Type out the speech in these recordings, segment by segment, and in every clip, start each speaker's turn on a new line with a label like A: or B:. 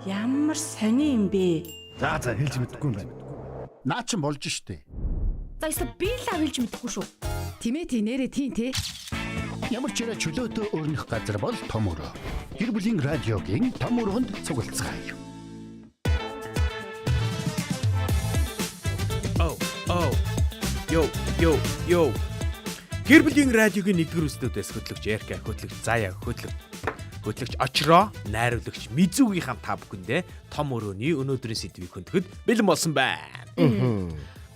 A: Ямар сони юм бэ?
B: За хэлж мэдэхгүй юм байна. Наа чин болж штэ.
C: За эсвэл би л хэлж мэдэхгүй шүү.
D: Тимээ нэрээ тийм те.
B: Ямар ч ирэ чөлөөтэй өөрнөх газар бол том өрөө. Гэр бүлийн радиогийн том өрөөнд цуглацгаая.
E: Йо. Гэр бүлийн радиогийн 1-р үстнүүдээс хөтлөгч Эрка, хөтлөгч Заяа, хөтлөгч Очроо, найруулагч Мизүгийн хамт та бүхэндээ том өрөөний өнөөдрийн сэдвийг хөндөд бэлэн болсон байна.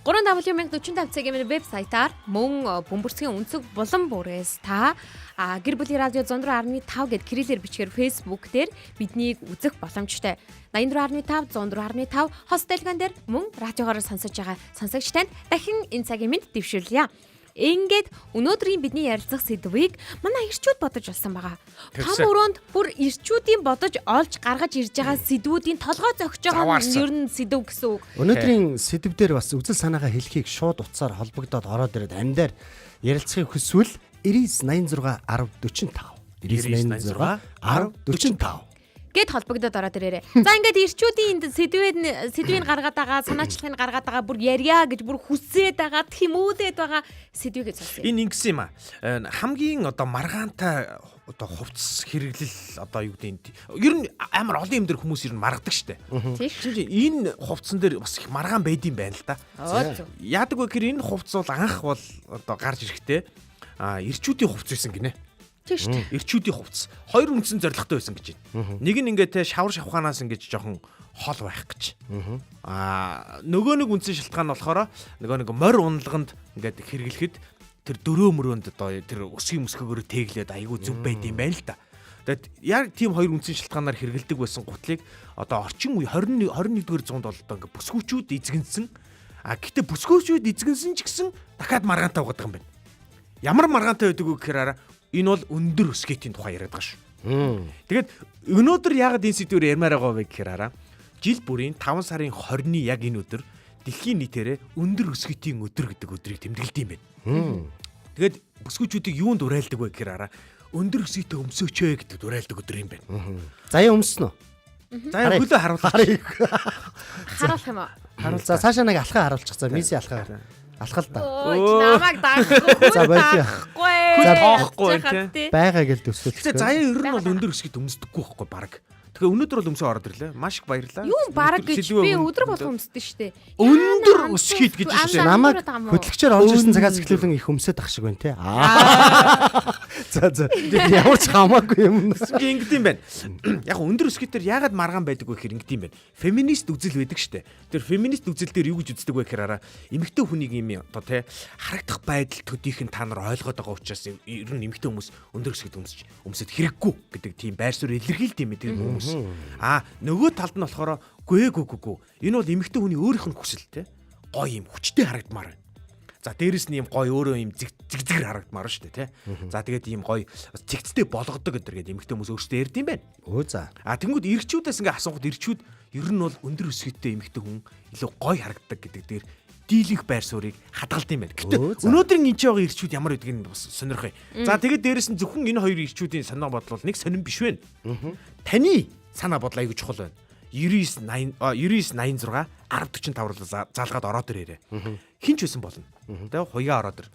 C: 3W45 цагийн вебсайтаар мөн бөмбөрцгийн өнцөг булан бүрээс та гэр бүлийн радио 104.5 гэд кириллээр бичгээр Facebook дээр биднийг үзэх боломжтой. 84.5 104.5 хос дэлгэн дээр мөн радиогоор сонсож байгаа сонсогч танд дахин энэ цагийн мэд дэвшүүлье. Ингээд өнөөдрийн бидний ярилцах сэдвийг манай ирчүүд бодож олсон байгаа. Том өрөөнд бүр ирчүүдийн бодож олж гаргаж ирж байгаа сэдвүүдийн толгой зөгж байгаа нь ер нь сэдв гэсэн үг.
F: Өнөөдрийн сэдвээр бас үзэл санаагаа хэлхийг шууд утсаар холбогдоод ороод ирээд амьдаар ярилцахыг хүсвэл 9986 1045 1045
C: Гэт холбогдоод ороод ирээрээ. За ингээд ирчүүдийн энд сэдвийг гаргаад байгаа, санаачлагыг гаргаад байгаа, бүр ярья гэж бүр хүсээд байгаа, тэмүүлээд байгаа сэдвийг сонсъё.
E: Энэ ингэсэн юм аа. Хамгийн одоо маргаантай одоо хувцас хэрэглэл одоо юу гэдэг ер нь амар олон юм дээр хүмүүс ер нь маргадаг штэ. Тийм. Энэ хувцсан дээр бас их маргаан байдсан байна л да. Яадаг вэ гэхээр энэ хувцас бол анх бол одоо гарч ирэхдээ ирчүүдийн хувцас байсан гинэ.
C: Тийм шүү дээ.
E: Ирчүүдийн хувцас хоёр үндсэн зорилготой байсан гэж байна. Нэг нь ингээд те шавар шавханаас ингэж жоохон хол байх гэж. Нөгөө нэг үндсэн шалтгаан нь болохоор нөгөө нэг морь унлаганд ингээд хэрэглэхэд тэр дөрөө мөрөөнд одоо тэр өсгийн мөсгөгөөр тэглээд айгүй зүв байд юм байна л да. Тэгэд яг тийм хоёр үндсэн шалтгаанаар хэрэглэдэг байсан гутлыг одоо орчин үе 21-р зуунд бол одоо ингээд бүсгүүчүүд эзэгэнсэн. Гэтээ бүсгүүчүүд эзэгэнсэн ч гэсэн дахиад маргаантай байгаа юм байна. Ямар маргаантай байдаг вэ гэхээр энэ бол өндөр өсгөөтийн тухай яриад байгаа шүү. Тэгээд өнөөдөр яагаад энэ сэдвээр ярмаар байгаа вэ гэхээр жил бүрийн 5 сарын 20-ны яг энэ өдөр дэлхийн нийтээрээ өндөр өсгөөтийн өдөр гэдэг өдрийг тэмдэглэдэг юм байна. Тэгээд бүсгүүчүүдийг юунд уриалдаг вэ гэхээр өндөр өсгөөтэй өмсөөч гэдэг уриалдаг өдөр юм байна.
F: Заяа өмснө үү?
E: За хөлөө харуулах
C: Харуулах юм аа.
F: За цаашаа нэг алхаа харуулчих. За миси алхаа. Алхал та.
C: Намайг даахгүй.
F: За болио.
E: За тоохгүй тий.
F: Байгаа гэл төсөөлөх.
E: Тэгээ заяа ер нь бол өндөр өсгөт өмсдөггүй байхгүй баг. Тэгээ өнөөдөр бол өмсөө ороод ирлээ. Маш их баярлалаа.
C: Юу баг гэж би өдөр болгон өмсдөө штэ.
E: Өндөр өсгөт гэж шүү дээ.
F: Намайг хөтлөгчөөр орж ирсэн цагаас эхлүүлэн их өмсөд ах шиг байна те. За ямар ч хамаагүй юм.
E: Ингэдэм байна. Яг өндөр өсгөтөр яагаад маргаан байдаг вэ гэхээр ингэдэм байна. Феминист үзэл байдаг штэ. Тэр феминист үзэл дээр юу гэж үздэг вэ гэхээр эмэгтэй хүнийг юм одоо те харагдах байдал төдийх нь та нар ойлгоод байгаа учраас ер нь эмэгтэй хүмүүс өндөр өсгөт өмсөд хэрэггүй гэдэг тийм байр суурь илэрхийлдэг юм тэр хүмүүс. Нөгөө талд нь болохоор гүй. Энэ бол эмэгтэй хүний өөрийнх нь хүсэл те. Гоё юм хүчтэй харагдмаар байна. За дээрэс нь юм гоё өөрөө юм зигзэгэр харагдмаар шүү дээ те. За тэгээд ийм гоё цэгцтэй болгодог гэдэг эмэгтэй хүмүүс өөрсдөө ярьд юм байна. Тэнгүүд ирчүүдээс ингээ асуухад ирчүүд ер нь бол өндөр өсгөттэй эмэгтэй хүн илүү гоё харагддаг гэдэг дээр дийлэнх байр суурийг хадгалд юм байна. Гэтэ өнөөдрийн энэ ч байгаа ирчүүд ямар байдгийг бас сонирхъя. За тэгээд дээрэс нь зөвхөн энэ хоёр ирчүүдийн санаа бодол нэг сонирн биш байна. Таны санаа бодол аягүй чухал байна. 9986 1045 заалгаад ороод ирээрээ. Хин ч байсан болно. Тэ хуяа ороод ир.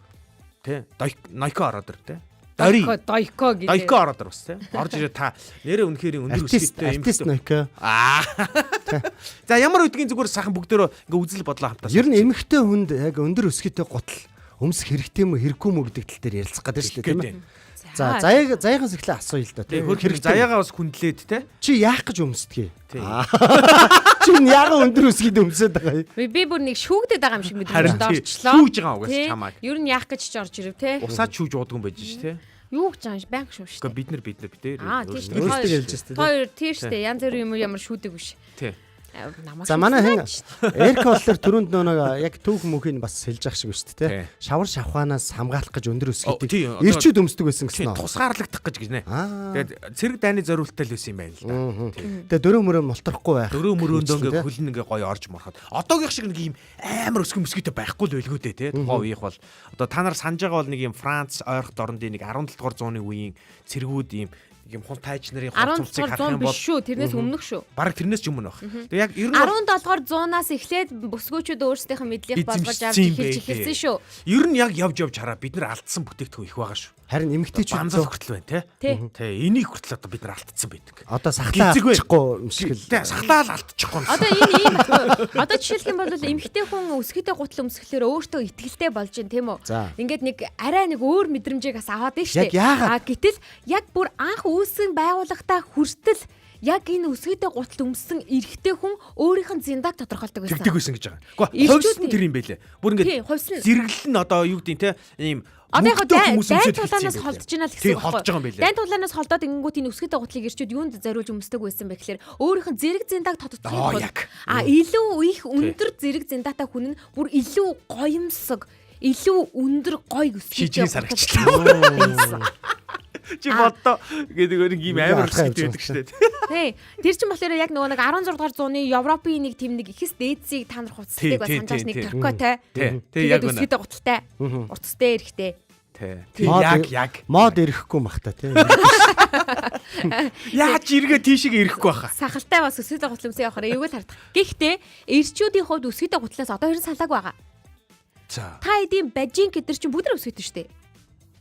E: Тэ Нойко ороод ир тэ.
C: Дойко гэдэг.
E: Дойко ороод ир бас тэ. Орж ирээ та нэрээ үнэхээр өндөр өсгөттэй юм.
F: Артист Нойко.
E: За ямар үдгийн зүгээр сайхан бүгдөө ингээ үзэл бодлоо хамтаа.
F: Ер нь эмэгтэй хүнд яг өндөр өсгөттэй гутал өмсөх хэрэгтэй юм уу хэрэггүй мүү гэдэг тал дээр ярилцах гэдэг шүү дээ тийм ээ. За заяагаас эхлээ асууя л да тийм.
E: Хэрэг заяагаа бас хүндлээд те.
F: Чи яах гэж өмсдгийг? Чи яагаад өндөр өсгөд өмсөд байгаа юм?
C: Би бүр нэг шүүгдэд байгаа юм шиг мэдрэмж орчлоо.
E: Шүүж байгаа угаас чамаа.
C: Ер нь яах гэж ч орж ирв те.
E: Усаад шүүж уудсан байж ш те.
C: Юу гэж байгаа юм банк шүү шүү.
E: Гэхдээ бид нар дээр.
F: Өөрсдөө ялж штэ.
C: Хоёр тийштэй янз бүрийн ямар шүүдэг биш.
E: Тий.
F: За манай хэн Эрка болохоор түрүүнд нөгөө яг түүх мөхийг бас хэлж ах шиг шүү дээ. Шавар шавхаанаас хамгаалах гэж өндөр өсгөдөг ирчүүд өмсдөг байсан гэсэн нь.
E: Тусгаарлагдах гэж гинэ. Тэгээд цэрэг дайны зориулттай л байсан юм байна л да.
F: Тэгээд дөрөө мөрөө мултрахгүй байх.
E: Дөрөө мөрөөндөө ингээ хөлн ингээ гоё орж морхоод. Одоогийн шиг нэг юм амар өсгөн мөсгөтэй байхгүй л байлгүй дээ те. Тухайн үеийнх бол одоо та нар санаж байгаа бол нэг юм Франц ойрхот орондын нэг 17 дугаар зууны үеийн цэргүүд юм юм хун тайч нарын
C: 10
E: хувцсыг
C: дугаар 100
E: харах юм бол
C: биш шүү. Тэрнээс өмнөх шүү.
E: бараг тэрнээс ч өмнө баг. Тэгээ яг ер нь
C: 17 дугаар 100-аас эхлээд бүсгүүчүүд өөрсдийнх нь мэдлэг болгож авч эхэлж эхэлсэн шүү.
E: Ер нь яг явж хараа бид нар алдсан бүтээгдэхүүн их байгаа шүү.
F: Харин эмэгтэйчүүд
E: Банзал хүртэл байна
C: Тий.
E: тий. Энийг хүртэл одоо бид нар алдсан байдаг.
F: одоо сахлаа
E: Гизэг бай.
F: авчихгүй юм шиг л.
E: Тий, сахлаал алдчихгүй.
C: Одоо энэ ийм байхгүй. Одоо жишээлх юм бол эмэгтэй хүн өсгийтэй гутал өмсгөхлөөр өөртөө ихтгэлтэй болж байна тийм үү?
F: За.
C: Ингээд нэг арай нэг өөр мэдрэмжийг бас аваад байна шүү
F: Яг яагаад?
C: гэтэл яг бүр анх үүсгэн байгууллагатаа хүртэл яг энэ өсгийтэй гутал өмссөн эрэгтэй хүн өөрийнх нь зиндааг тодорхойлдог байсан.
E: Тэгдэг байсан гэж байгаа. Гэхдээ
C: Ирчүүд
E: хувьс нь
C: нь-
E: тэр юм байлээ. Бүр
C: Тий,
E: ингээд
C: хувьс нь.
E: зэрэглэл нь одоо юу гэдэг те ийм
C: Одоо яг
E: мөнгөтэй хүмүүс
C: дайн
E: өмсөд
C: тулаанаас
E: хэлсэн юм
C: холдож
E: байлээ.
C: байна л
E: Тий,
C: гэсэн
E: холдож байгаа юм байлээ.
C: Дайн тулаанаас холдоод ингэнгүүт энэ өсгийтэй гутлыг ирчүүд юунд зориулж өмсдөг байсан бэ гэхээр өөрийнх нь зэрэг зиндааг тодтолцохын
E: Аа,
C: тулд
E: яг.
C: илүү их өндөр зэрэг зиндаатай хүн нь бүр илүү гоёмсог, илүү өндөр гоё өсгийтэй
E: Шижгийн сарагчлаа. Чи бодоо гэдэг нэг ийм амар хэсэгтэй байдаг шүү дээ.
C: Тий. Тэр чинь болохоор яг нөгөө нэг 16 дугаар зууны Европын нэг тэм нэг ихс дээдсийг та нар хувцсдаг бас
E: Тий,
C: санджаас
E: тий,
C: нэг
E: тий.
C: торкотой.
E: Тий, яг үнэ.
C: өсгийтэй гуталтай. Уртстай эрэхтэй.
E: Тий. Яг.
F: Мод ирэхгүй махта тий.
E: Яаж эргээ тийшээ ирэхгүй баха.
C: Сахалтай бас өсгийтэй гутал өмсөө явахаар эйгэл хардах. Гэхдээ эрчүүдийн хувьд өсгийтэй гутлаас одоо хэрэг салаагүй байгаа.
E: За.
C: Та эдийн бажин гэдэр чинь бүгд өсгийтэй шүү дээ.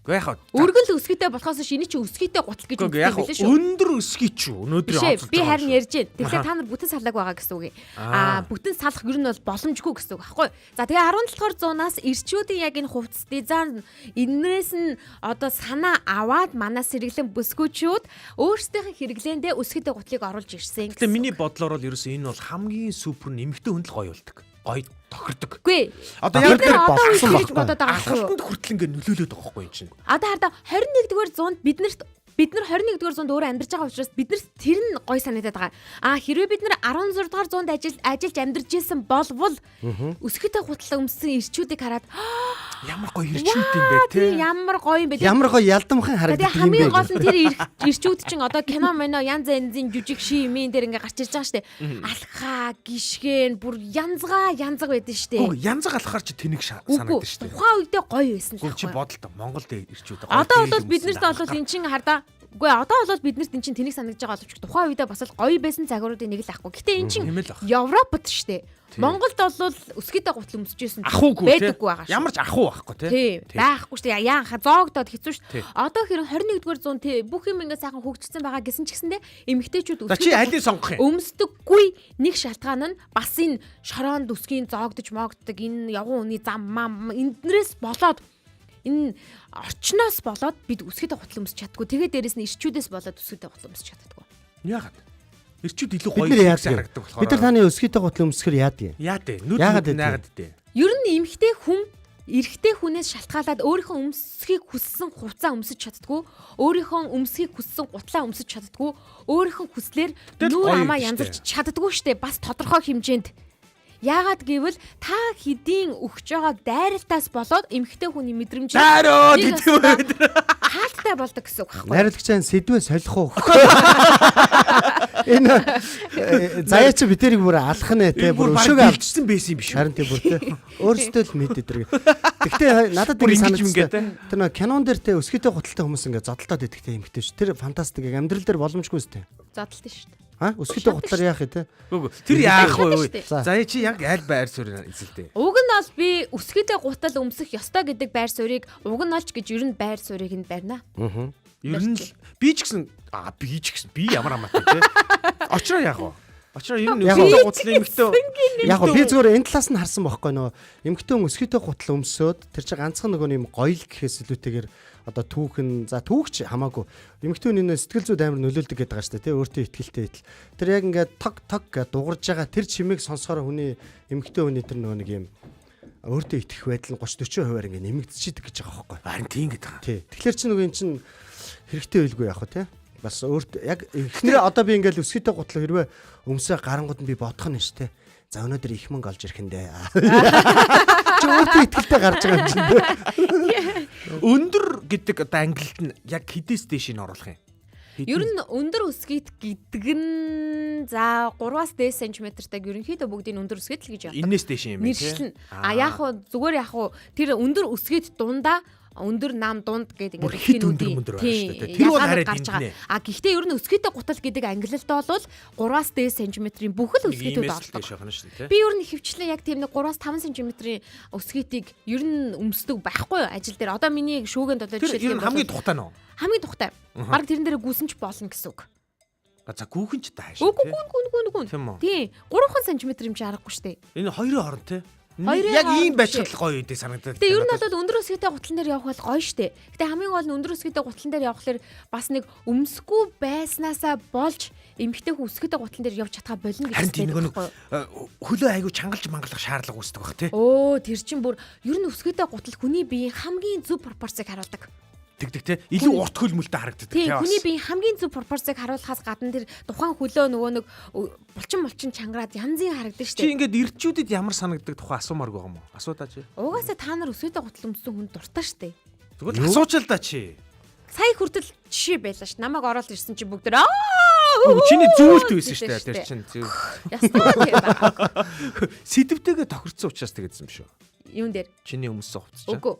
E: Гэхдээ яг
C: Өргөл өсгийтэй болохоос шинэ чи өсгийтэй гутал гэж
E: Гэхдээ яг
C: үздэг байлээ шүү.
E: өндөр өсгий ч өнөөдрийн
C: Бишээ, би харин ярьж байна. Тэгэхээр
E: Аха.
C: та нар бүтэн салааг байгаа гэсэн үг.
E: Аа.
C: Бүтэн салах ер нь бол боломжгүй гэсэн үг байхгүй. За тэгээ 17 дугаар зуунаас эрчүүдийн яг энэ хувцс дизайн энээс нь одоо санаа аваад манаас хэрэглэн бүсгүүчүүд өөрсдийнх нь хэрэглээндээ өсгийтэй гутлыг оруулж ирсэн.
E: Тэгээ миний бодлоор бол ерөөсөө энэ бол хамгийн супер нэмэгтэй хүнд л гоё болдог. Гоё тохирдог.
C: Үгүй.
E: Одоо
C: Бид
E: яг
C: нар одоо
F: болсон
C: гэж
F: байхгүй.
C: бодоод байгаа шүү.
E: Алхалтанд хүртэл ингэ нөлөөлөд байгаа байхгүй юм чинь.
C: Одоо хараа 21-р зуунд бид нар 21-р зуунд өөрөө амьдарч байгаа учраас биднэрт тэр нь гой санагдаад байгаа. Хэрвээ бид нар 16-р зуунд ажиллаж амьдарч исэн болвол өсгийтэй гутал өмссөн ирчүүдийг хараад
E: Ямар гоё ирчүүд юм бэ те.
C: ямар гоё юм бэ.
F: Ямар гоё ялдамхан
C: Тэгээ
F: харагддаг юм
C: хамгийн
F: бэ.
C: гол нь тэр ирчүүд чинь одоо кино мэнэ янз янзын жүжиг шимийн дээр ингээ гарч ирж байгаа штэ. Алхаа, гიშгэн бүр янзгаа янзаг байдэн штэ.
E: Үгүй янзаг алхаар чи тэнэг
C: Үгүй
E: санагдаж штэ.
C: тухайн үедээ гоё байсан л
E: Үгүй чи
C: байхгүй.
E: бодолтой Монголд ирчүүд
C: Одоо бол биднэрт бол эн чин хардаа үгүй одоо бол биднэрт эн чин тэнэг санагдаж байгаа боловч тухайн үедээ бас л гоё байсан цагуудын нэг л ахгүй. Гэтэ эн чин
E: Тийм л ах.
C: Европод штэ. Монголд бол өсгийтэй гутал өмсөжсэн
E: ахуугүй те.
C: байдаггүй байгаа шүү.
E: Ямар ч ахуу байхгүй те.
C: Тий, байхгүй шүү дээ. Яаха зоогдоод хэцүү шүү.
E: Тий.
C: Одоо хэрэг 21-р зуун тий бүх юм ингээ сайхан хөгжсөн байгаа гэсэн ч гэсэндээ эмэгтэйчүүд
E: За чи алийг сонгох юм?
C: өмсдөггүй нэг шалтгаан нь бас энэ шороонд өсгийн зоогдож моогддог энэ явган үний зам мам энднээс болоод энэ орчноос болоод бид өсгийтэй гутал өмсч чаддгүй. Тэгээ дээрэс нь ирчүүдээс болоод өсгийтэй гутал өмсч чаддаггүй.
E: Яагаад? Ирчүүд илүү
F: Бид
E: гоё
F: нар
E: ирчүүд
F: яадаг
E: харагддаг
F: вэ?
E: болохоор.
F: Бид нар таны өсгийтэй гутал өмсгөр яадаг юм?
E: яа дээ?
F: Яагаад
E: Нүд
F: вэ?
E: наагаад дээ.
C: Ер нь эмэгтэй хүн эрэгтэй хүнээс шалтгаалаад өөрийнхөө өмсөхийг хүссэн хувцас өмсөж чаддгүй, өөрийнхөө өмсөхийг хүссэн гутлаа өмсөж чаддгүй, өөрийнхөө хүслээр
E: Тэгэл
C: нүүр
E: гоё
C: амаа
E: юм
C: янзарч
E: штэ.
C: чаддгүй штэ бас тодорхой хэмжээнд. Яагаад гэвэл та хэдийн өгч байгаа дайралтаас болоод эмэгтэй хүний мэдрэмж
E: Заароо
C: нэг
E: гэдэг үү?
C: хаалттай болдог гэсэн үг байхгүй.
F: Найрлагчаа сэдвээ солих уу? Энэ заяач бидэрийг бүр алах нэ те бүр өшөөг авч
E: авчихсан байсан юм биш үү?
F: харин те бүр те өөрсдөө л мэд эдрэг. Гэхдээ надад
E: Бүр
F: ингэ
E: ингэж юм гээ те.
F: санагдсан. Тэр нэг кинон дээр те өсгийтэй гуталтай хүмүүс ингэ зодтолтоод идэх те эмхтэй ш. Тэр фантастик яг амьдрал дээр боломжгүй үстэй.
C: Задлалтай шүү дээ.
F: Өсгийтэй гутлаар яах вэ те?
E: Үгүй тэр яах
C: Шатаж
E: вэ?
C: штэ.
E: За чи яг аль байр суурь эзэлтэй.
C: Уг нь бол би өсгийтэй гутал өмсөх ёстой гэдэг байр суурийг уг нь олж гэж ер нь байр суурийг нь барина.
E: Ер нь л би ч гэсэн би ямар хамаатай те. Очроо яах вэ? Очроо ер нь
F: Яг
E: өсгийтэй
F: уу.
E: гутлын эмхтэй.
F: Яг би зүгээр энэ талаас нь харсан байхгүй нөө эмхтэй хүн өсгийтэй гутал өмсөөд тэр чинь ганцхан нөгөө юм гоёл гэхээс илүүтэйгээр одоо түүхэн за түүхч хамаагүй эмхтэй хүн энэ сэтгэл зүйд амар нөлөөлдөг гэдэг байгаа шүү дээ тий өөртөө ихтгэлтэй идэл тэр яг ингээд тог гэж дугарж байгаа тэр чимээг сонсохоор хүний эмхтэй хүний тэр нөгөө нэг юм өөртөө итгэх байдал нь 30-40% ингээд нэмэгдчихэдэг гэж байгаа байхгүй
E: Харин тийм гэдэг байгаа.
F: тий тэгэхээр чи нөгөө эн чин хэрэгтэй байлгүй яах вэ тий бас өөртөө яг эхнэрээ одоо би ингээд өсгийтэй гутал хэрвээ өмсөө гарангууд нь би бодох нь шүү дээ за өнөөдөр их мөнгө олж ирэх юм дээ чи өөртөө ихтгэлтэй гарч байгаа юм чинь
E: Өндөр гэдэг одоо ангилалт нь яг хэдээс дээш нь оруулах юм?
C: Ер нь өндөр өсгийт гэдэг нь за 3-аас дээш сантиметртай ерөнхийдөө бүгдийн өндөр өсгийт л гэж явдаг.
E: Иннээс дээш юм тий.
C: Мэршилнэ. Яах вэ? Зүгээр яах вэ? Тэр өндөр өсгийт дундаа өндөр нам дунд гэдэг
E: Бүр хэд өндөр мөндөр байна шүү дээ. Тэр бол хараад энднэ.
C: А гэхдээ ер нь өсгийтэй гутал гэдэг ангилалд бол 3-аас дээш см-ийн бүхэл өсгийтүүд ордог. Би ер нь хөвчлэн яг тийм нэг 3-аас 5 см-ийн өсгийтийг ер нь өмсдөг байхгүй юу ажил дээр. Одоо миний шүүгэнд одоо
E: жишээ нь хамгийн тухтай нь.
C: Хамгийн тухтай. Бараг тэрэн дээр гүйсэн ч болно гэсэн үг.
E: За гүүхэн ч тааш.
C: Үгүй. Тийм. 3 см юм чи аргагүй шүү дээ.
E: Энэ хоёрын орон те.
C: Яг
E: ийм байцгал гоё үдээ санагдаад.
C: Тэгээ ер нь бол өндөр өсгийтэй гутлан дээр явах бол гоё штэ. Гэтэ хамгийн гол нь өндөр өсгийтэй гутлан дээр явахлаар бас нэг өмсөхгүй байснаасаа болж эмхтэй хүн өсгийтэй гутлан дээр явж чадхаа болно гэж
E: хэлдэг. Хөлөө айгу чангалж мангалах шаардлага үүсдэг баг тий.
C: Өө тэр чин бүр ер нь өсгийтэй гутал хүний биеийн хамгийн зөв пропорцийг харуулдаг.
E: Тэгдэг те илүү урт хөл мөлтэй харагддаг
C: тий. Хүний биеийн хамгийн зөв пропорцийг харуулахаас гадна тэр тухайн хөлөө нөгөө нэг булчин чангараад янзын харагддаг штэ.
E: Чи ингээд ирчүүдэд ямар санагддаг тухай асуумааргүй юм уу? Асуудаа чи.
C: Угаасаа та нар өсгийтэй гутал өмсөн хүн дуртай штэ.
E: Тэгвэл асуучаал да чи.
C: Сая хүртэл жишээ байлаа ш. Намайг ороод ирсэн чи бүгд
E: чиний зүйлт байсан шүү дээ. Тэр чин зөв.
C: Ястаа тийм байна.
E: Сэдвтэйгээ тохирцсон учраас тэгсэн юм шүү.
C: Юун дээр?
E: Чиний өмссөн хувцас чинь.
C: Үгүй.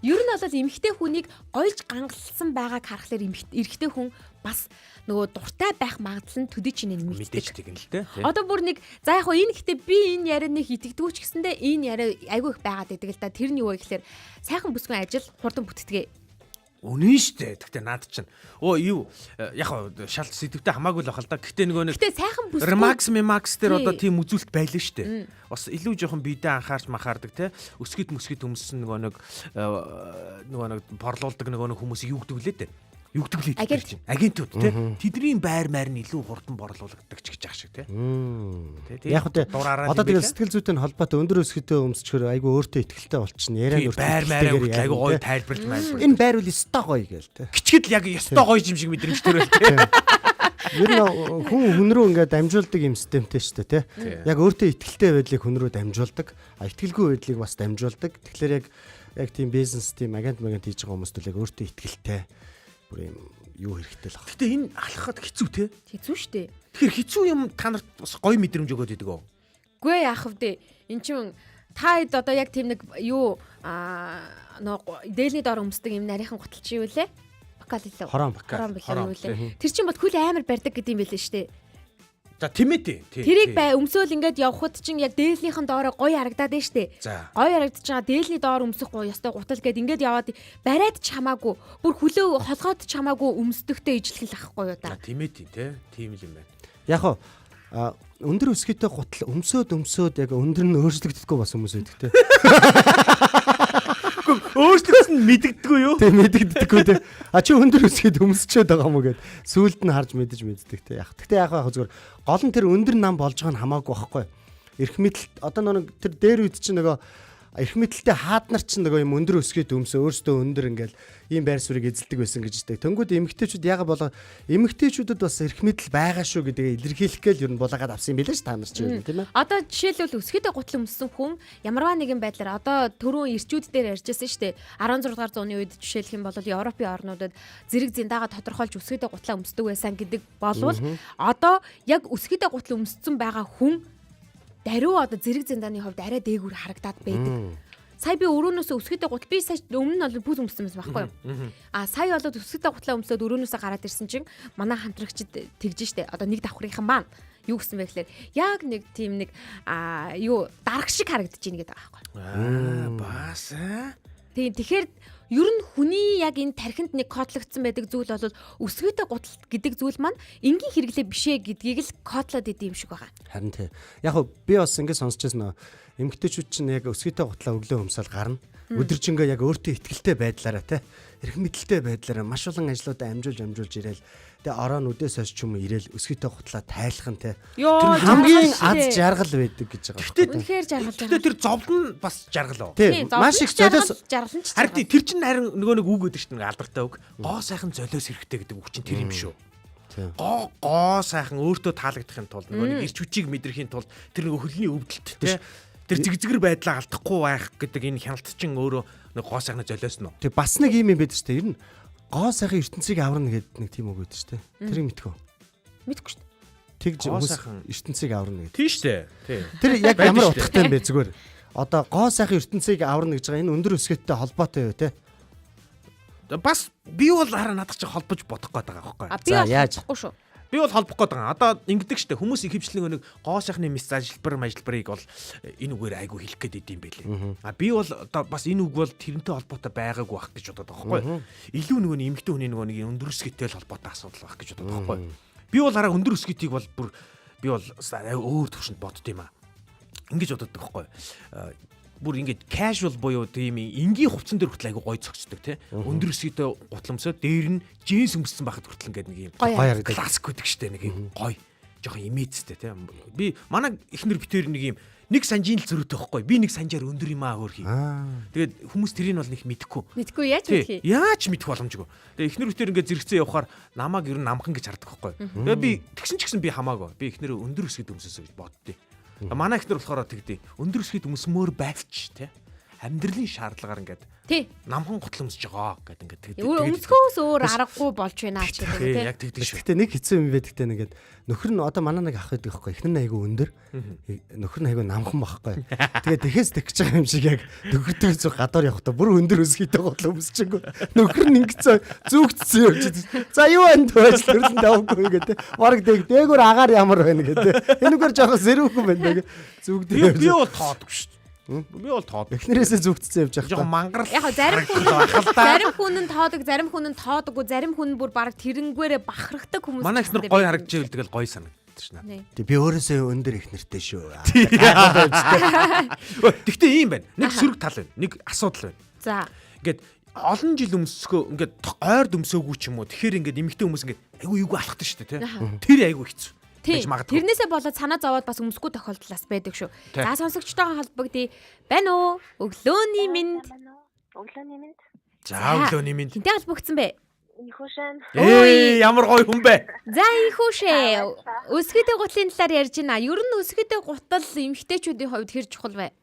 C: Ер нь бол эмэгтэй хүнийг гоёж гангалсан байгааг харахаар эрэгтэй хүн бас нөгөө дуртай байх магадлал нь төдий чиний
E: мэдээж тэгнэ л дээ.
C: Одоо бүр нэг за яг хоо энэ гэхдээ би энэ яриа нэг итгэдэггүй ч гэсэндээ энэ яриа айгүй их байгаад байдаг л да. Тэр нь юу вэ гэхээр сайхан бүсгүйн ажил хурдан бүттгэе.
E: Үнэн штэ. Гэхдээ наад чинь юу яг шалт сэдвтэй хамаагүй л бахал да. Гэхдээ нөгөө нэг
C: гэхдээ сайхан бүсгүй
E: Remax дээр одоо тийм үзүүлэлт байлаа штэ. Бас илүү жоохон биедээ анхаарч махаардаг те. Өсгийт өмссөн нөгөө нэг борлуулдаг нөгөө хүмүүсийг юу гэдэг лээ те. Юу гэдэг лээ чинь. Агентууд те. Тэдний байр маяр нь илүү хурдан борлуулдаг ч гэж ах шиг те.
F: Яг үү. Одоо тэгэл сэтгэл зүйтэй холбоотой өндөр өсгийтэй өмсчхөр айгүй өөртөө ихтэй болчихно. Яриа нүрт
E: байр маяг айгүй гоё тайлбарлаж байна.
F: Энэ байр үл өстой гоё гээл те.
E: Кичгэд яг өстой гоё юм шиг мэдрэмж төрөл те.
F: Ер нь хүн рүү ингээд дамжуулдаг юм системтэй шүү дээ те. Яг өөртөө ихтэй байдлыг хүн рүү дамжуулдаг. Итгэлгүй байдлыг бас дамжуулдаг. Тэгэхээр яг тийм бизнес тийм агент хийж байгаа хүмүүст л яг өөртөө ихтэй бүр юм юу хэрэгтэй л баг.
E: Гэтэ энэ алхахад хэцүү те.
C: Хэцүү штэ.
E: Тэгэхээр хэцүү юм та нарт бас гоё мэдрэмж өгөөд идэг үү?
C: Гүй яах вэ? Эн чин та хэд одоо яг тийм нэг юу дээлний доор өмсдөг юм нарийнхан гутал чи юу лээ? Бакал хэлээ.
F: Хорон
C: бакал юу лээ? Тэр чин бод хөл амар барьдаг гэдэг юм байлээ штэ.
E: За тэмээ тий.
C: Тэрийг өмсөөл ингээд явхад чинь яг дээлнийхэн доороо гоё харагдаад байна штэ. Гоё харагдаж байгаа дээлний доор өмсөх гоё ёстой гутал гээд ингээд яваад бариад ч хамаагүй бүр хөлөө холгоод ч хамаагүй өмсдөгтэй ижлэх л ахгүй юу та.
E: Тэмээ тий тийм л юм байна.
F: Яг хоо өндөр өсгийтэй гутал өмсөөд яг өндөр нь өөрчлөгдөхгүй бас хүмүүс байдаг те.
E: Өөрчлөгдсөн нь мэддэггүй юу?
F: Тийм мэддэггүй те. Чи өндөр өсгийд өмсчээд байгаа юм уу гэд сүүлд нь харж мэддэг те. Гэхдээ яг зүгээр гол нь тэр өндөр нам болж байгаа нь хамаагүй байхгүй. Эрх мэдэл одоо нэг тэр дээр үед чинь нөгөө эрх мэдэлтэй хаад нар чинь нөгөө юм өндөр өсгийд өмсөө өөртөө өндөр ингээл ийм байр суурийг эзэлдэг байсан гэж дээ. Тэнгүүд эмэгтэйчүүд яга болоо эмэгтэйчүүдэд бас эрх мэдэл байгаа шүү гэдгийг илэрхийлэх гээл ер нь булаагаад авсан юм билээ ш та нар ч юм тийм ээ.
C: Одоо жишээлбэл өсгийтэй гутал өмссөн хүн ямарваа нэгэн байдлаар одоо түрүүн ирчүүд дээр ярьжсэн шүү дээ. 16 дугаар зууны үед жишээлх юм бол Европын орнуудад зэрэг зиндаага тодорхойлж өсгийтэй гутал өмсдөг байсан гэдэг болвол одоо яг өсгийтэй гутал өмссөн байгаа хүн даруй одоо зэрэг зиндааны хувьд арай дээгүүр харагдаад байдаг. Сая би өрөөнөөс өсгийтэй гутал би сая өмнө нь бол бүс өмссөн байсан байхгүй юу? Сая болоод өсгийтэй гутлаа өмсөд өрөөнөөсөө гараад ирсэн чинь манай хамтрагчид тэгж штэ. Одоо нэг давхрынхан маань юу гэсэн бэ гэхээр яг нэг тийм нэг юу дарах шиг харагдаж ийн гэдэг байгаа байхгүй.
E: Бас
C: тийм тэгэхээр ер нь хүний яг энэ тархинд нэг кодлогдсон байдаг зүйл бол өсгийтэй гутал гэдэг зүйл маань энгийн хэрэглээ бишээ гэдгийг л кодлоод идэв юм шиг байгаа.
F: Харин тий. Яг би бас ингэ сонсчихсон нөө эмгтээчүүд чинь яг өсгийтэй гутлаа өглөө өмсөөл гарна. Өдөржингөө яг өөртөө ихтэй байдлаараа тий. Эрх мэдэлтэй байдлаараа маш олон ажлуудаа амжуулж ирээл тэгээ орон үдээс хойш ч юм ирээл өсгийтэй гутлаа тайлах нь тий. Тэр хамгийн аз жаргал байдаг гэж байгаа.
C: Үнэхээр жаргал.
E: Гэтэ тэр зовлон нь бас жаргал уу?
F: Тий. Маш их золиос
C: жаргал нь ч.
E: Харин тэр чинь харин нөгөө нэг үг гэдэг чинь алдартай үг. Гоо сайхан золиос хэрэгтэй гэдэг үг чинь тэр юм шүү. Гоо сайхан өөртөө таалагдахын тулд нөгөө нэг ирч хүчийг мэдрэхийн тулд тэр нөгөө хөлний өвдөлт тий. Тэр зигзгэр байдлаа алдахгүй байх гэдэг энэ хяналт чинь өөрөө нэг гоо сайхны золиос нь.
F: Тэг бас нэг юм байдаг шүү дээ. Ер нь гоо сайхан ертөнцийг аварна гэдэг нэг тийм үг байдаг шүү дээ. Тэрийг мэдхүү.
C: Мэдгүй шүү дээ.
F: Тэгж хүмүүс ертөнцийг аварна гэдэг.
E: Тийм шүү дээ. Тий.
F: Тэр яг ямар утгатай юм бэ зүгээр. Одоо гоо сайхан ертөнцийг аварна гэж байгаа энэ өндөр өсгийтэй холбоотой юу те?
E: бас би бол хараа надад чи холбож бодох гээд байгаа байхгүй.
C: Би
F: За, яаж?
C: болохгүй шүү.
E: Би бол холбох гээд байгаа. Одоо ингэдэг штэ хүмүүс ихэвчлэн нэг гоо сайхны мис ажилбарыг бол энэ үгээр айгу хэлэх гээд идэм байлээ. Би бол одоо бас энэ үг бол тэрнтэй холбоотой байгаагүй байх гэж бодоод байгаа байхгүй. Илүү нөгөө эмэгтэй хүний нөгөө нэг өндөр өсгийтэй л холбоотой асуудал байх гэж бодоод байгаа байхгүй. Би бол хараа өндөр өсгийтийг бол бүр би бол өөр төвшөнд бодд юм аа. Ингэж боддог байхгүй. Бүр ингэж casual буюу тийм энгийн хувцсан дээр хүртэл айгу гоё цогцдог тий. Өндөр өсгийтэй гутламсаа дээр нь джинс өмссөн байхад хүртэл ингээд нэг юм
F: Гоё харагдав.
E: классик гэдэг штэ нэг юм гоё жоохон имэжтэй тий. Би манай эхнэр битээр нэг юм нэг санжийн л зөрүүтэй байхгүй. Би нэг санжаар өндөр юм аа өөр хий. Тэгээд хүмүүс тэрийг бол нэг мэдэхгүй.
C: Мэдгүй яаж мэдхий.
E: Яаж мэдэх боломжгүй. Тэгээ эхнэр битээр ингээд зэрэгцээ явахаар намайг ер нь намхан гэж хардаг байхгүй. Тэгээ би тэгсэн ч гэсэн би хамаагүй. Би эхнэр өндөр өсгийд өмсөсөө гэж боддیں۔ Манай эхнэр болохоор тэгдээ өндөр өсгийд өмсмөр байвч тий. Амьдралын шаардлагаар ингээд
C: Тий.
E: намхан гутал өмсөж байгаа гэдэг ингээд тэгдээ.
C: Өмсгөөс өөр аргагүй болж байна ч гэдэг
E: тий.
C: тий.
E: Яг тэгдэг шүү.
F: Гэхдээ нэг хэцүү юм байдаг нэгээд нөхөр нь одоо манай нэг ах байдаг байхгүй. Эхнэр нь айгүй өндөр. Нөхөр нь айгүй намхан байхгүй. Тэгээд тэхээс тэгж байгаа юм шиг яг нөхөртэй зүг гадаар явахдаа бүр өндөр өсгийтэй гутал өмсчихгүй. Нөхөр нь ингэсэн зүгтсэн явж байгаа. За юу энэ төвч төрлөн давгүй гэдэг. Бараг дээгүүр агаар ямар байна гэдэг. Энэгээр жоохон зэрүүхэн байна гэдэг. Зүгдээ.
E: Би бол тоодгүй шүү. Би бол тоод.
F: Эхнэрээсээ зүгтсэн явж
E: Жоохон
F: байгаа.
E: мангар.
C: Яг зарим хүн нь тоодог, зарим хүн нь тоодоггүй, зарим хүн бүр баг тэрэнгээрээ бахархдаг хүмүүс.
E: Манай эхнэр гоё харагдж ивэл тэгэл гоё санагддаг шнаа.
F: Би өөрөөсөө өндөр эхнэртэй шүү.
E: Тэгтээ ийм байна. Нэг сөрөг тал байна. Нэг асуудал байна.
C: За.
E: Ингээд олон жил өмсгөө ингээд ойр дөмсөөгүй ч юм уу. Тэгэхээр ингээд эмэгтэй хүмүүс ингээд айгүй юуг алхдаг шүү дээ, тий. Тэр айгүй хэцүү.
C: Тийм. Тэрнээсээ болоод санаа зовоод бас өмсгөө тохиолдлаас байдаг шүү. За сонсогчтойгоо холбогдъё. Байна уу? Өглөөний минь.
G: Өглөөний минь.
E: За өглөөний минь.
C: Хинтээ холбогдсон бэ?
G: Ихушэн.
E: Ямар гоё хүн бэ?
C: За ихүүшээ. Өсгийтэй гутлын талаар ярьж байна. Ер нь өсгийтэй гутал эмэгтэйчүүдийн хувьд хэр чухал вэ?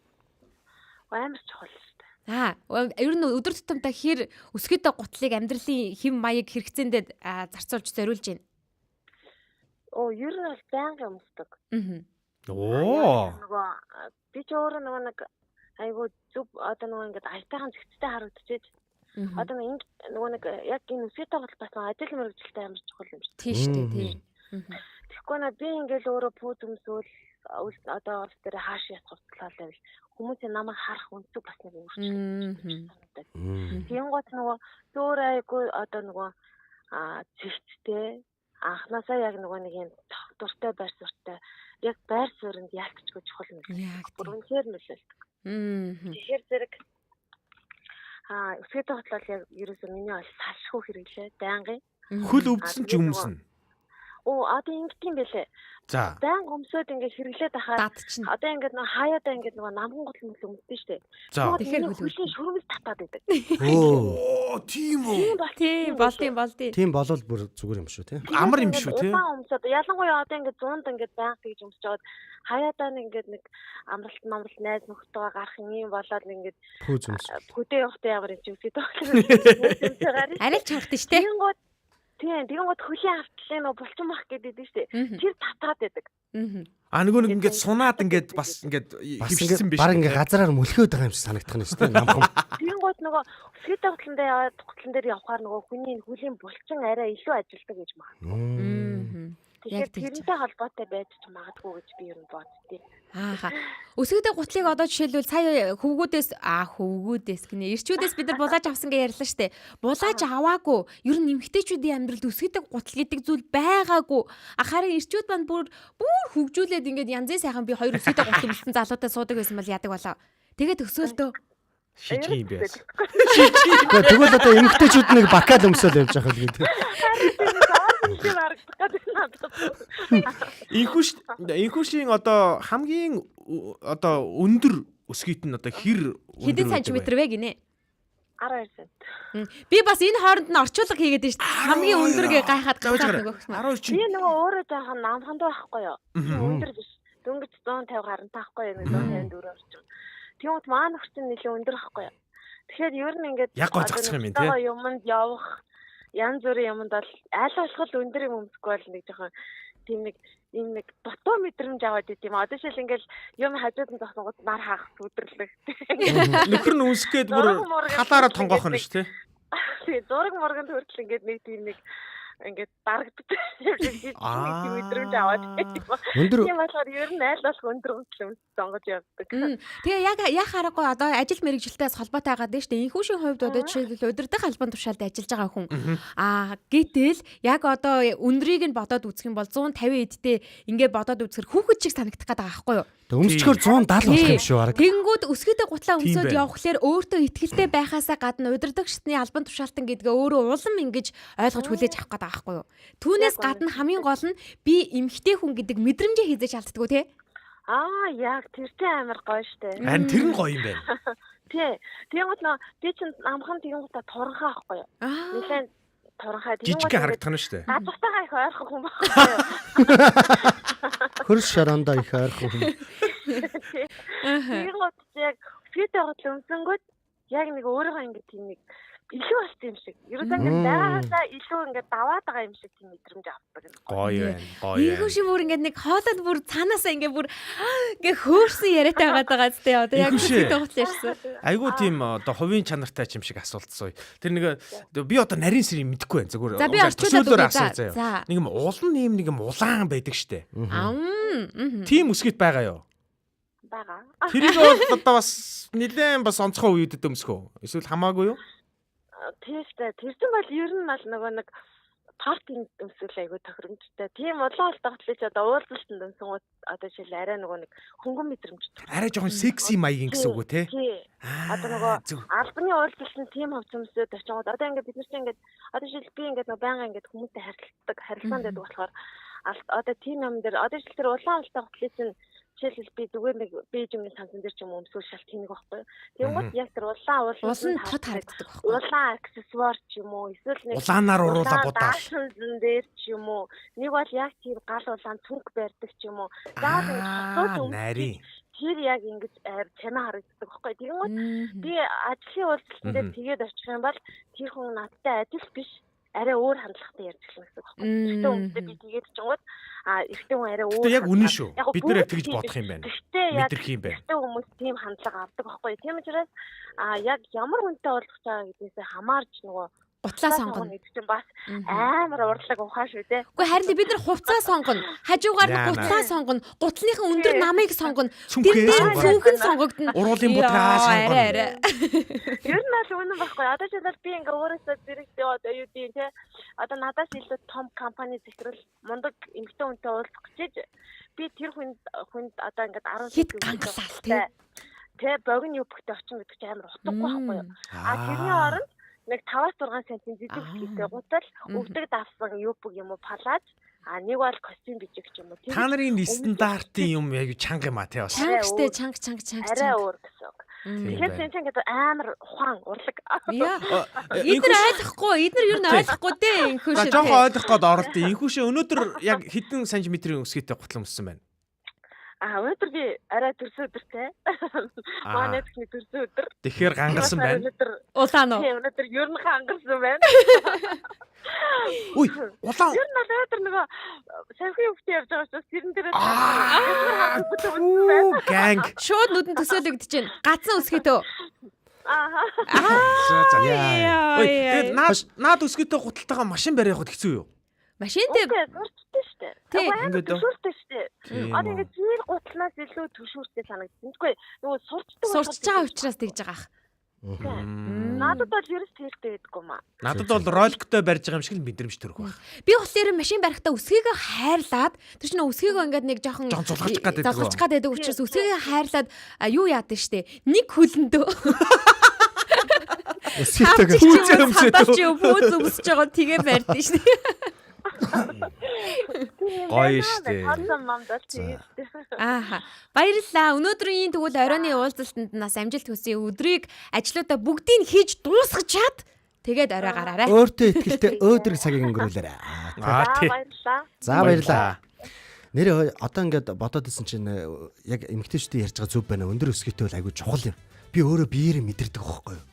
G: Амар чухал шүү дээ.
C: За, ер нь өдөр тутамдаа хэр өсгийтэй гутлыг амьдралын хэм маяг хэрэгцээндээ зарцуулж зориулж байна.
G: Ер нь бол байнга өмсдөг.
E: Оо.
G: Нөгөө би ч өөрөө нэг айгу зүг одоо нөгөө ингээд аятайхан зэгцтэй харагдчихэж. Одоо нөгөө нэг яг энэ үсгийтэй бол бас ажил мэргэжилтэй амар чухал юм шиг.
C: Тийм шүү дээ, тийм.
G: Тэгэхгүй наа би ингээд өөрөө пүүз өмсвөл одоо орс дээр хааш ятгах талаа хүмүүсийн намайг харах үнцэг бас нэг өөрчлөлт. Тийм гот нөгөө зөөр айгу одоо нөгөө зэгцтэй анхнаасаа яг нөгөө нэг юм дуртай байр суурьтай яг байр суурьнд ялтчгүй чухал юм. Бүр үнээр нөлөөлдөг. Тэгэхээр зэрэг өсгийтэй готлол яг ерөөсөө миний бол салшгүй хэрэглээ байнгын.
E: Хөл өвдсөн ч өмснө.
G: Одоо ингэдэг юм бэлээ.
E: За.
G: Байнга өмсөд ингээд хэрэглээд ахаа. Одоо ингээд нөгөө хаяада ингээд нөгөө намхан гутал өмсдөг шүү дээ.
E: За.
G: Тэгэхээр хөлийн шүрмэл татаад байдаг.
E: Оо, тийм үү.
C: Тийм болдیں۔
F: Тийм болвол бүр зүгээр юм шүү тий.
E: Амар юм шүү тий.
G: Өмсөд ялангуяа одоо ингээд 100-д ингээд байнга тэгж өмсөж жоод хаяадаа ингээд нэг амралт найз нөхдөйгөө гарах юм болоод ингээд
F: Пүүз өмс.
G: хөдөө явахтай ямар юм чи үсгээд
C: Арай чангатай шүү дээ.
G: Тийм гот хөлийн автлын нөө булчин бах гэдэг дээ шүү дээ. Тэр татаад байдаг.
E: Нөгөө нэг ингээд сунаад ингээд бас ингээд хөвчсөн биш.
F: Бараг ингээд газараар мөлхөөд байгаа юм шиг санагдах нь шүү дээ. Намхан.
G: Тийм гот нөгөө өсгийтэй готлондоо яваад готлон дээр явахаар нөгөө хүний хөлийн булчин арай илүү ажилдаг гэж магадгүй. Тэгэхээр тэрнтэй холбоотой байж ч магадгүй гэж би ер нь боддتي.
C: Ааха. Өсгийтэй гутлыг одоо жишээлбэл сая хөвгүүдээс гинэ. Ирчүүдээс бид нар булааж авсан гэж ярьлаа штэ. Булааж аваагүй. Ер нь эмгтээчүүдийн амьдралд өсгийтэй гутал гэдэг зүйл байгаагүй. Харин ирчүүд маань бүр хөгжүүлээд ингээд янзын сайхан би хоёр өсгийтэй гутал өмссөн залуутай суудаг байсан бол яадаг болоо. Тэгээд өсөөлтөө
E: шижиг юм байс.
F: Тэгвэл одоо эмгтээчүүд нэг бакал өмсөөл явж байгаа л гэдэг.
E: Инхүүшийн одоо хамгийн одоо өндөр өсгийт нь одоо хэр
C: хэдэн сантиметр вэ гинэ?
G: 12 см.
C: Би бас энэ хооронд нь орчуулга хийгээд байна шүү дээ. Хамгийн өндөргээ гайхаад гацаад нөгөөх нь.
E: 12 чинь.
G: Би нөгөө өөрөө жоохон намханд байхгүй юу? Өндөр биш. Дөнгөж 150 гарантай байхгүй юу? 154 орчим. Тэгмэд маань нөхцөл нэлээд өндөр байхгүй юу? Тэгэхээр ер нь ингээд
E: яг гоо зогсох юм тий.
G: Юмд явах янз бүрийн юмд бол аль болох өндөр юм өмсөхгүй бол нэг жоохон тийм нэг дутуу мэдрэмж аваад идэм. Одоо шил ингээл юм хажууд нь зогсонгод нар хаах сүдэрлэг.
E: Нөхөр нь үнсгээд бүр халаараа тонгоох нь шүү тий.
G: Тэгээ зураг моргонд хүртэл ингээд нэг тийм нэг ингээд дарагддаг юм мэдрэмж аваад байна.
F: Өндөр
G: Тийм болохоор ер нь айл болох өндөр хөтлөм сонгож явдаг.
C: Тэгээ яг харахгүй одоо ажил мэргэжилтээс холбоотой байгаа дээ шүү дээ. Инхүүшийн хувьд одоо жишээлбэл удирдах албан тушаалд ажиллаж байгаа хүн. Гэтэл яг одоо өндрийг нь бодоод үзэх юм бол 150 эдтэй ингээд бодоод үзэхэр хүүхэд шиг санагдах гэдэг байхгүй юу?
F: өмсчгөр 170 болох юм шүү арга.
C: Тэнгүүд өсгөдө гутлаа өмсөд явхлаар өөртөө ихтгэлтэй байхаасаа гадна удирдагчдны албан тушаалтан гэдгээ өөрөө улам ингэж ойлгож хүлээж авах гэдэг байхгүй юу? Түүнээс гадна хамгийн гол нь би эмгтэй хүн гэдэг мэдрэмжээ хизээж алддаггүй те.
G: Яг тэр чинь амар гоё штэ.
E: Харин тэр нь гоё юм байна.
G: Тий. Тэгвэл нөө би чинь амхан тэгэнгүүтээ туранхаа байхгүй юу? Нэлээд туранхаа
E: жижиг харагдах нь шүү дээ.
G: Газартайгаа их ойрхон хүн байхгүй юу?
F: Хөрс шорондоо их ойрхон хүн.
G: Тэгвэл яг фидэ готлон өмсөнгөд яг нэг өөрийнхөө ингэ тийм нэг илүү болт юм шиг. Ерөөсөө ингэ байгаасаа илүү ингэ даваад байгаа юм шиг тийм мэдрэмж авдаг.
E: Гоё байна.
C: Инхүүшийн бүр ингэ нэг хоолод бүр цаанаасаа ингэ бүр ингэ хөөрсөн яриатай байгаа зү одоо яг фидэ готлоо ирсэн.
E: Айгуу тийм одоо хувийн чанартай юм шиг асуулт сууя. Тэр нэг би одоо нарийн сэрийг мэдэхгүй байна. Зүгээр төсөөлөөр асуу заяа. Нэг юм улан нэг юм улаан байдаг штэ. Тийм өсгөт байгаа юу?
G: Бага.
E: Тэрийг бол одоо бас нэлээд бас онцгой үедэд өмсгөө. Эсвэл хамаагүй юу?
G: Тэстэй. Тэр чинь бол ер нь бол нөгөө нэг партийн өмсгөл айгуу тохиромжтой. Тийм улаан ултагтлаж одоо уулзалтанд өмсөнгөт одоо жишээл арай нөгөө нэг хөнгөн мэдрэмжтэй.
E: Арай жоохон секси маягийн гэсэн үг үү те?
G: Тий. Одоо нөгөө албаны уулзалтанд тийм хувц өмсөд очиод одоо ингээд бид нар чинь ингээд одоо жишээл би ингээд нөгөө байнга ингээд хүмүүстэй харилцаанд байдаг болохоор одоо тийм юм дээр одоо жишээл тэр улаан ултагтлаж чинь жишээлбэл би зүгээр нэг бэж юм сансан дээр ч юм өмсгөл шалт хийх байхгүй. Тэгмээд яг тэр улаан
C: тод харагддаг байхгүй.
G: Улаан аксессуар ч юм уу эсвэл нэг
E: улаанаар уруулаа будаал.
G: Дээр ч юм уу. Нэг бол яг тийм гал улаан цүнх барьдаг ч юм уу. Заавал
E: нарийн
G: тэр яг ингэж чанаа харагддаг байхгүй. Тэгмээд би ажлын уулзалтанд дээр тэгээд очих юм бол тэр хүн надтай адил биш. Арай өөр хандлагатай ярьж эхэлнэ гэсэн үг байна. Ихтэй хүмүүстэй би тэгээд чингууд ихтэй хүн арай өөр.
E: Яг үнэн шүү. Бид нэр яг тэгж бодох юм байна. Мэдрэх юм байна.
G: Ихтэй хүмүүс тийм хандлага авдаг байхгүй. Тийм учраас яг ямар хүнтэй уулзах чагаа гэдгээс хамаарч нөгөө
C: гутлаа сонгоно
G: гэдэг чинь бас амар урлаг ухаа шүү дээ.
C: Үгүй харин бид нар хувцас сонгоно. Хажуугаар нь гутлаа сонгоно. Гутлынхаа өндөр намыг сонгоно. Тэр дээр цүнхэн сонгогдно.
E: Уруулын будгаа сонгоно.
G: Ер нь л үнэн байхгүй. Одоо ч би ингээ өөрөөсөө зэрэгтэй одоо юу тийм те. Одоо надаас илүү том компани захирал мундаг эмэгтэй хүнтэй уулзах гэж би тэр хүнд одоо ингээ 10
C: хит гангалал те.
G: Тэ богино юу бөхтэй очин гэдэг чинь амар утгагүй байхгүй юу? Тэрний оронд нэг 5-6 см жижиг хэвтэй гутал өвдөг давсан юуп юм уу палаж нэг бол костюм бичиг ч юм уу.
E: Та нарын стандартын юм яг чанга юм а тий бас.
C: Чангастай чанга.
G: Арай өөр гэсэн үг. Тэгэхээр чинь ингээд амар ухаан урлаг.
C: Эдгээр ойлгохгүй. Эдгээр юу н ойлгохгүй дээ инхүүшээ.
E: Жохон ойлгох гээд оролт. Инхүүшээ өнөөдөр яг хэдэн сантиметрийн өсгийтэй гутлан өмссөн байна.
G: Өнөөдөр би арай төрсөн өдөртэй. Манай техник төрсөн өдөр.
E: Тэгэхээр гангарсан байна.
C: Улаан уу?
G: Тийм өнөөдөр ер нь гангарсан байна.
E: Үгүй улаан.
G: Ер нь өнөөдөр нөгөө сархи өвчтэй явж байгаа учраас тэрэн дээрээ
E: ганг.
C: Шууд нүдэн төсөөлөгдөж байна. Гацсан өсгөтөө.
E: Тэгээд наад өсгөтөө гуталтайгаа машин барь явахд хэцүү юу?
C: Машинтэй
G: зурчтай штэ.
E: Ингээд
G: төшөөртэй штэ. Одоо ингээд зээл гутлнаас илүү төшөөртэй санагдсан. Үгүй нөгөө
C: сурч байгаа учраас тэгж байгаа ах.
G: Надад бол ерөөс тэртэй байдаггүй маа.
E: Надад бол роликтой барьж байгаа юм шиг л мэдрэмж төрөх баг.
C: Би болохоор машин барихтаа өсгийгөө хайрлаад тэр чинь өсгийгөө ингээд нэг жоохон
E: зулгарч гадаг
C: учраас өсгийгөө хайрлаад юу яадаг штэ. Нэг хөлөндөө
F: өсгийтэйгээ
E: хүүцээ өмсөд
C: пүүз өмсөж байгаа тэгээ барьдیں штэ.
E: Гоё штэ.
C: Баярлалаа. Өнөөдрийн тэгвэл оройны уулзалтанд нас амжилт хүсье. Өдрийг ажлуудаа бүгдийг хийж дуусгачаад тэгээд орой гараарай.
F: Өөртөө ихтэй өөдрөг цагийг өнгөрүүлээрэй.
E: Тий.
F: За баярлалаа. Нэр одоо ингээд бодоод исэн чинь яг эмэгтэйчдийн ярьж байгаа зүв байна. Өндөр өсгийтэй бол айгүй чухал юм. Би өөрөө биеэрээ мэдэрдэг байхгүй юу?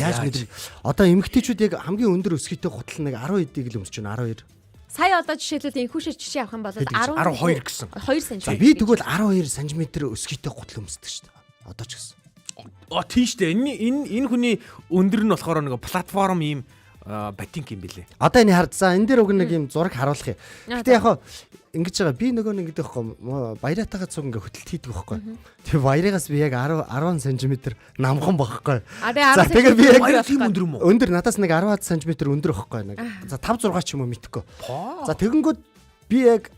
F: Яаж мэдрэг? Одоо эмэгтэйчүүд яг хамгийн өндөр өсгийтэй гутал нэг 10 эдийг л өмсөж байна. 12.
C: Сая одоо жишээлбэл инхүүшээ жишээ авах юм бол
E: 12 гэсэн.
C: 2 см.
F: Би тэгвэл 12 см өсгийтэй гутал өмсдөг шүү дээ. Одоо ч гэсэн.
E: тийштэй. Энэ хүний өндөр нь болохоор нэг платформ ийм батинг юм билээ.
F: Одоо энэ хард. За энэ дээр уг нэг юм зураг харуулах юм. Гэтэ яг ингэж байгаа би нөгөө нэг гэдэг байхгүй баяратагаа цуг ингээ хөтөлт хийдэг байхгүй. Тэгээ баярыгаас би яг 10 см намхан багхгүй. За тэгээ би яг
E: тийм өндөр юм уу?
F: Өндөр надаас нэг 10 см өндөр байхгүй нэг. За 5 6 ч юм уу мэдхгүй. За тэгэнгүүт би яг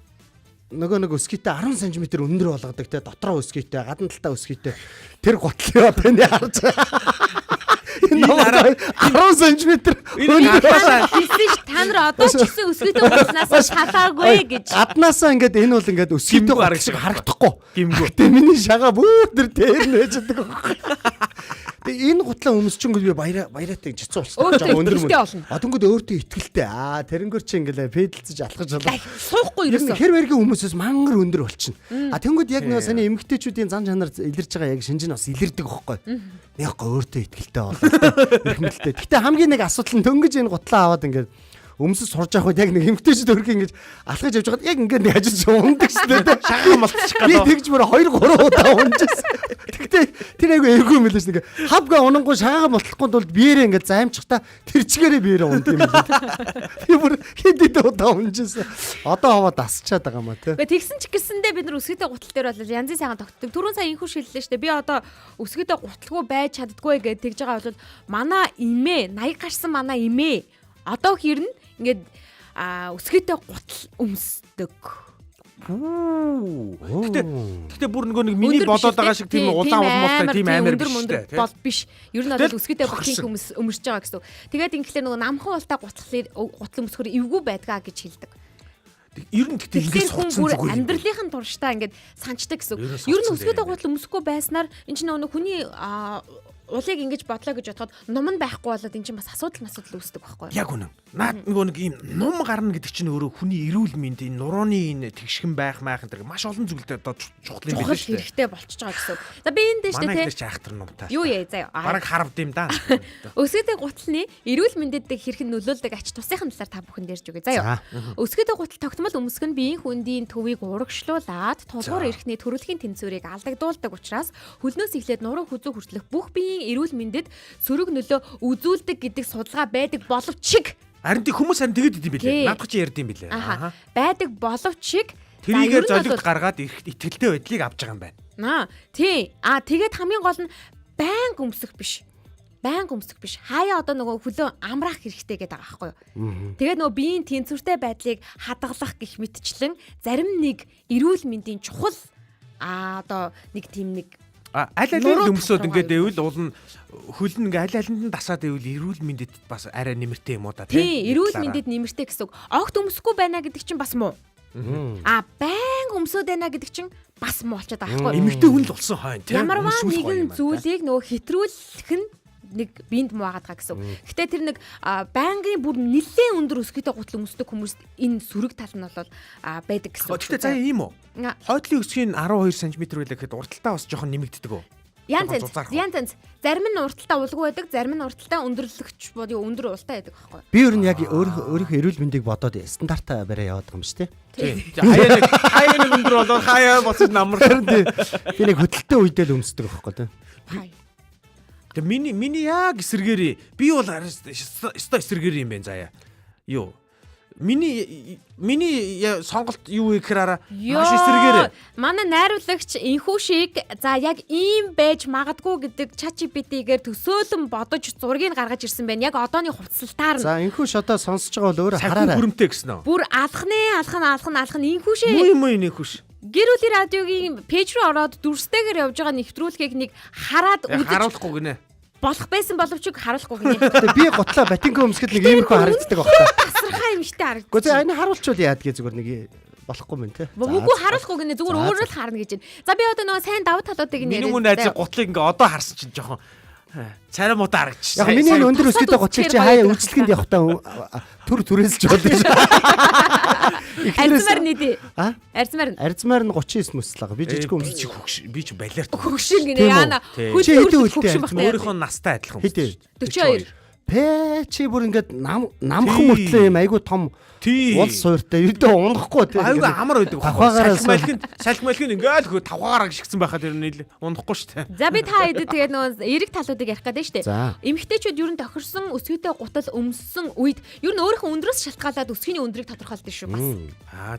F: нөгөө өсгийтэй 10 см өндөр болгодог те дотроо өсгийтэй гадна талтаа өсгийтэй тэр готлоо таны харж байгаа. 10 см
C: хэлсэн ш та нар одоо ч гэсэн өсгийтэй болсноос шалаагүй гэж.
F: Гаднаасаа ингээд энэ бол ингээд өсгийтэй гарах шиг харагдахгүй.
E: Гимгүү.
F: Тэ миний шагаа бүр дээр нээждэг байхгүй. Тэгээ энэ гутлаа өмсчөнгөө би баяраатай жицүү болсон.
C: Өндөр болно.
F: Одонгод өөртөө ихтгэлтэй. Тэрэнгөр чи ингээл пэдэлцэж алхаж болоо.
C: Суухгүй ерөөсөө.
F: Хэр баригийн хүмүүсээс мангар өндөр болчихно. Тэнгүүд яг нөгөө саний эмгтээчүүдийн зан чанар илэрж байгаа яг шинж нь бас илэрдэг байхгүй. Яахгүй өөртөө ихтгэлтэй болоо. Эрхмэлтэй. Гэтэ хамгийн нэг асуудал нь дөнгөж энэ гутлаа аваад ингээд өмсөж сурж явах үед яг нэг эмгтээчд өрх ингэж алхаж явж байгаад яг ингээд нэг ажиж ундаг шүү дээ.
E: Шагаа молцчих гал.
F: Би тэгж мөр 2 3 удаа унжсэн. Тэгтээ тэр айгу эвгүй юм лээс нэг хавга унангуу шагаа мотлохгүй тулд биеэрээ ингээд займчихта тэр чигээрээ биеэрээ унд юм лээ. Би бүр хэд удаа унжсэн. Одоо хаваа дасчаад байгаа маа тий.
C: Тэгсэн ч гэсэндээ бид нар өсгийтэй гутал дээр бол янзын сайхан тогтдог. Түрүүн сая инхүү шиллээ штэ. Би одоо өсгийтэй гуталгүй байж чаддгүй гэж тэгж байгаа бол манай имээ 80 гарсан манай имээ одоо хэрнэ ингээд өсгийтэй гутал өмсдөг.
E: Гэтэ бүр нэг миний бодоод байгаа шиг тийм улаан улмуултай тийм амар биш үү?
C: Бол биш. Ер нь бол өсгийтэй гуталыг өмсөж байгаа гэсэн. Тэгээд ингээдлээ нөгөө намхан ултай гутал өмсөхөр эвгүй байдгаа гэж хэлдэг.
E: Ер нь тэгтээ ингээс
C: хүн бүр амьдралынхын туршдаа ингээд санчдаг гэсэн. Ер нь өсгийтэй гутал өмсөхгүй байснаар энэ чинь нөгөө хүний улыг ингэж бодлоо гэж бодоход ном нь байхгүй болоод эн чинь бас асуудал үүсдэг байхгүй юу?
E: Яг үнэн. Наад нөгөө нэг ийм ном гарна гэдэг чинь өөрөө хүний эрүүл мэнд энэ нурууны энэ тэгшхэн байх маах энэ маш олон зүйлтэй одоо чухал юм биш үү?
C: Хэрэгтэй болчихж байгаа гэсэн. За би энэ дэжтэй
E: манай их чаахтар номтай.
C: Юу яа заяа.
E: Бараг харавд юм да.
C: Өсгийтэй гуталны эрүүл мэндэд хэрхэн нөлөөлдөг ач тусынхын талаар та бүхэнд ярьж өгье заяа. Өсгийтэй гутал тогтмол өмсөх нь биеийн хүндийн төвийг урагшлуулад тулгуур эрхний төрөлхийн тэнцвэрийг алдагдуулдаг учраас хөлнөөс эхлээд нуруу хүзүү хүртэлх бүх биеийн эрүүл мэндэд сөрөг нөлөө үзүүлдэг гэдэг судалгаа байдаг боловч
E: харин тийм хүмүүс харин тэгэд идэм билээ. Наадах чи ярьд юм билээ.
C: Байдаг боловч
E: тэрийгээр золиод гаргаад итгэлтэй байдлыг авч байгаа юм байна.
C: Тий. Тэгээд хамгийн гол нь байнга өмсөх биш. Хаяа одоо нөгөө хөлөө амраах хэрэгтэй гэдэг байгаа байхгүй юу? Тэгээд нөгөө биеийн тэнцвэртэй байдлыг хадгалах гэх мэтчлэн зарим нэг эрүүл мэндийн чухал одоо нэг тийм нэг
E: аль өмсөд ингээд байвал уул нь хөл нь ингээд аль-алинд нь дасаад байвал эрүүл мэндэд бас арай нэмэртэй юм уу та
C: тий эрүүл мэндэд нэмэртэй гэсэн үг. Огт өмсөхгүй байна гэдэг чинь бас муу. Байнга өмсөд байна гэдэг чинь бас муу болчиход байгаа байхгүй юу?
E: Эмэгтэй хүн л болсон хойно тий.
C: Ямарваа нэгэн зүйлийг нөгөө хэтрүүлэх нь нэг бинд муугаад байгаа гэсэн. Гэтэ тэр нэг байнгын бүр нэлээд өндөр өсгийтэй гутал өмсдөг хүмүүст энэ сүрэг тал нь бол байдаг гэсэн.
E: Гэтэ заяа ийм үү? Хойдлын өсгийн 12 см байлаа гэхэд урталтаа бас жоохон нэмэгддэг үү?
C: Янз. Зарим нь урталтаа улгүй байдаг, зарим нь урталтаа өндөрлөгч бодлоо өндөр ултай байдаг байхгүй.
F: Би ер нь яг өөрийнхөө эрүүл мэндийг бодоод стандартаа бариа яваад байгаа юм шүү дээ.
E: Хаяа нэг өндөр болоо хаяа боцод намар.
F: Би нэг хөдөлтөө үедээ л өмсдөг байхгүй тий.
E: Тэгээ миний яг эсэргээрээ би бол өстой эсэргээр юм байна заяа. Юу? Миний сонголт юу гэхээр маш эсэргээрээ.
C: Манай найруулагч энхүү шиг за яг ийм байж магадгүй гэдэг ChatGPT-гээр төсөөлөн бодож зургийг гаргаж ирсэн байна. Яг одооны хувцсалтаар нь.
F: За энхүү шодоо сонсож байгаа бол өөрөө хараарай.
E: Хүрэмтэй гэсэн үү?
C: Бүр алхах энхүү шээ.
E: Муу энхүү ш.
C: Гэр бүлийн радиогийн пэйж рүү ороод дүрстэйгээр явж байгаа нэвтрүүлгийг нэг хараад
E: харуулахгүй гинэ.
C: Болох байсан боловч харуулахгүй гинэ.
F: Тэгээ би готлоо батинка өмсгөл нэг иймэрхүү харагддаг байхгүй.
C: Тасархаа юм шигтэй харагддаг.
F: Гэхдээ энэ харуулчвал яад гээ зүгээр нэг болохгүй мэн те.
C: Үгүй харуулахгүй гинэ зүгээр өөрөө л харна гэж байна. За би одоо нөгөө сайн давуу талуудыг нь
E: яриад. Миний хүн найзыг гутлыг ингээ одоо харсан чинь жоохон царай муудаа харагдчих.
F: Яг миний өндөр өсгийтэй готлыг чи хаяа үйлчлэгэнд явахдаа төрөөс ч бодож.
C: Арьцмаар нэдэ. Арьцмаар
F: нь 39 мөслөг. Би жижиг өмсөж
E: хөгш би ч балерт
C: хөгшин гинэ яана.
F: Хөгшин
E: өөрийнхөө настай адилхан.
F: Хэдэ?
C: 42.
F: чи бүр ингээд намхан мөртлөө юм айгу том уул сууртай ердөө унахгүй тий.
E: Айгу амар байдаг.
F: Тавхаагаараа
E: салхималхин ингээд хөө тавхаагаараа гიშгсэн байхад ер нь унахгүй шүү дээ.
C: За би та хэд тэгээд нөгөө эрэг талуудыг ярих гэдэг шүү дээ. Эмэгтэйчүүд ер нь тохирсон өсгийтэй гутал өмссөн үед ер нь өөрийнхөө өндрөөс шалтгаалаад өсгийний өндрийг тодорхойлдог шүү бас.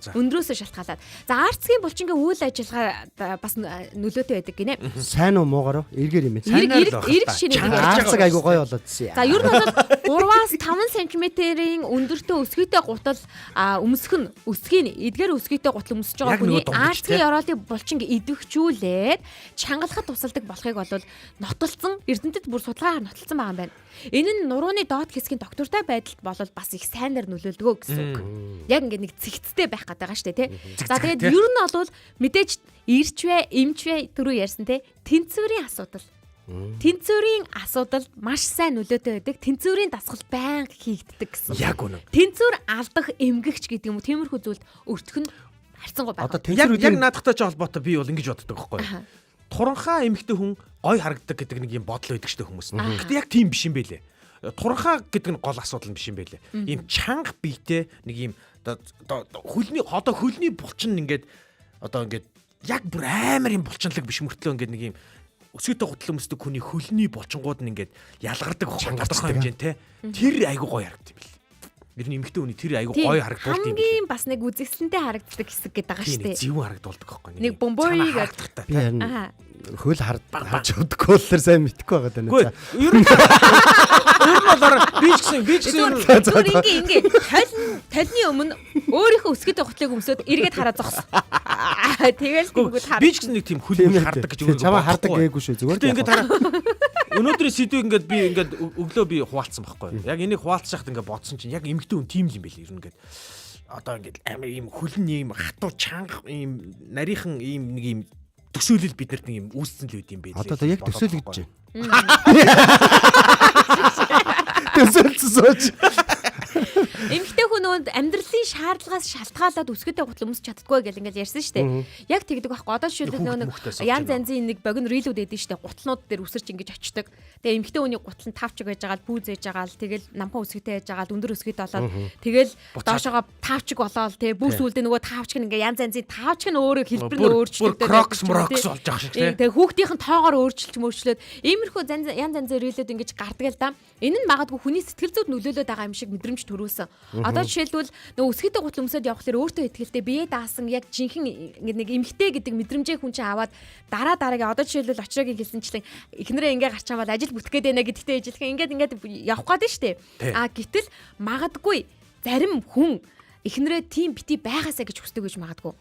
E: За.
C: Өндрөөсөө шалтгаалаад. За арцгийн булчингийн үйл ажиллагаа бас нөлөөтэй байдаг гинэ.
F: Сайн уу муугаар уу? Эргээр юм ээ.
C: Эрэг шинийг
F: Арцаг айгу гоё болоодсэн.
C: За ер нь бол 3-аас 5 см-ийн өндөртэй өсгийтэй гутал өмсөх нь өсгийн эдгээр өсгийтэй гутал өмсөж байгаа хүний арцгийн ёроолын булчинг идэвхжүүлээд чангалахад тусалдаг болохыг бол нотолцсон эрдэмтэд бүр судалгаагаар нотолцсон байгаа юм байна. Энэ нь нурууны доод хэсгийн доктортой байдалд бол бас их сайнаар нөлөөлдөг гэсэн үг. Яг ингээд нэг цэгцтэй байх гэдэг байгаа шүү дээ, тий. За тэгээд ер нь бол мэдээж ирч вэ, эмч вэ түрүү ярьсан тий. Тэнцвэрийн асуудал. Тэнцвэрийн асуудал маш сайн нөлөөтэй байдаг. Тэнцвэрийн дасгал байнга хийгддэг гэсэн.
E: Яг үнэ.
C: Тэнцвэр алдах эмгэгч гэдэг юм уу? Тиймэрхүү зүйлд өртөх нь харьцангуй байна.
E: Яг наадахтай ч холбоотой би бол ингэж боддог байхгүй юу? Туранхаа эмэгтэй хүн гой харагддаг гэдэг нэг юм бодол байдаг шүү дээ хүмүүс. Гэтэ яг тийм биш юм байлээ. Туранхаа гэдэг нь гол асуудал биш юм байлээ. Ийм чанга биетэй нэг ийм хөлний булчин ингээд ингээд яг бүр амар юм булчинлаг биш мөртлөө ингээд нэг ийм өсгийтэй гутал өмсдөг хүний хөлний булчингууд нь ингээд ялгардаг тодорхой хэмжээтэй тэр айгу гоё харагддаг юм бэл. Ер нь эмэгтэй хүний тэр айгу гоё харагддаг юм.
C: Хамгийн бас нэг үзэсгэлэнтэй харагддаг хэсэг гэдэг байгаа шүү дээ.
E: Зөв харагдуулдаг байхгүй
C: нэг бомбори гэдэг.
F: Би харин хөл харж удахгүй л сайн мэдхгүй байгаа даа.
E: Ер нь болоор би ч гэсэн
C: ингээд талны өмнө өөрийнхөө өсгийтэй гутлыг өмсөд эргээд хараа зогс. Тэгэл гүнгүүд хараа.
E: Би ч гэсэн нэг тийм хөл хардаг гэж өөрөө
F: чамаа хардаг гээгүй шүү зүгээр.
E: Тэгээд хараа. Өнөөдрийн сэдвийг ингээд би ингээд өглөө би хуваалцсан байхгүй юу? Яг энийг хуваалцахад ингээд бодсон чинь яг эмэгтэй хүн тийм л юм байл ер нь ингээд одоо ингээд амар ийм хөлн ийм хатуу чанга ийм нарийнхан ийм нэг ийм төсөөлөл биднэрт нэг юм үүсцэн л үүд юм байл.
F: Одоо яг төсөөлөгдөж байна. Төсөөлсөн сууч.
C: Эмэгтэй хүн нөгөө амьдралын шаардлагаас шалтгаалаад өсгийтэй гутал өмсч чаддгүй гэж ингээд ярьсан шүү дээ. Яг тэгдэг байхгүй. Одоо жишээлбэл нөгөө янз янзын нэг богино рилүүд эдэн шүү дээ. Гутлнууд дээр үсэрч ингэж очдөг. Тэгээ эмэгтэй хүний гутал нь тавчиг байж байгаа л бүүз байж байгаа л тэгэл намхан өсгийтэй байж байгаа л өндөр өсгийтэй болоод тэгэл доошоогоо тавчиг болоод тэгээ бүр сүулдэ нөгөө тавчиг нь ингээ янз янзын тавчиг нь өөрөө хэлбэр нь өөрчлөгдөж
E: крокс мрокс болж байгаа шиг тийм.
C: Тэгээ хүүхдийнх нь тоогоор өөрчилж мөрчлөөд иймэрхүү янз янзын рилүүд ингэж гардаг л да. Энэ нь магадгүй хүний сэтгэл зүйд нөлөөлөд байгаа юм шиг мэдрэмж төрүүлсэн. Одоо жишээлбэл нөгөө өсгийтэй гутал өмсөд явхлаар өөртөө ихтэй бие даасан яг жинхэнэ нэг эмхтэй гэдэг мэдрэмжээ хүн чинь аваад дараагийн одоо жишээлбэл очроогийн хэлсэнчлэн эхнэрээ ингээ гарчаан бол ажил бүтгээд байна гэдэгтэй ижилхэн ингээд явах гээд нь штэ. Гэтэл магадгүй зарим хүн эхнэрээ тийм бити байгаасаа гэж хүсдэг гэж магадгүй.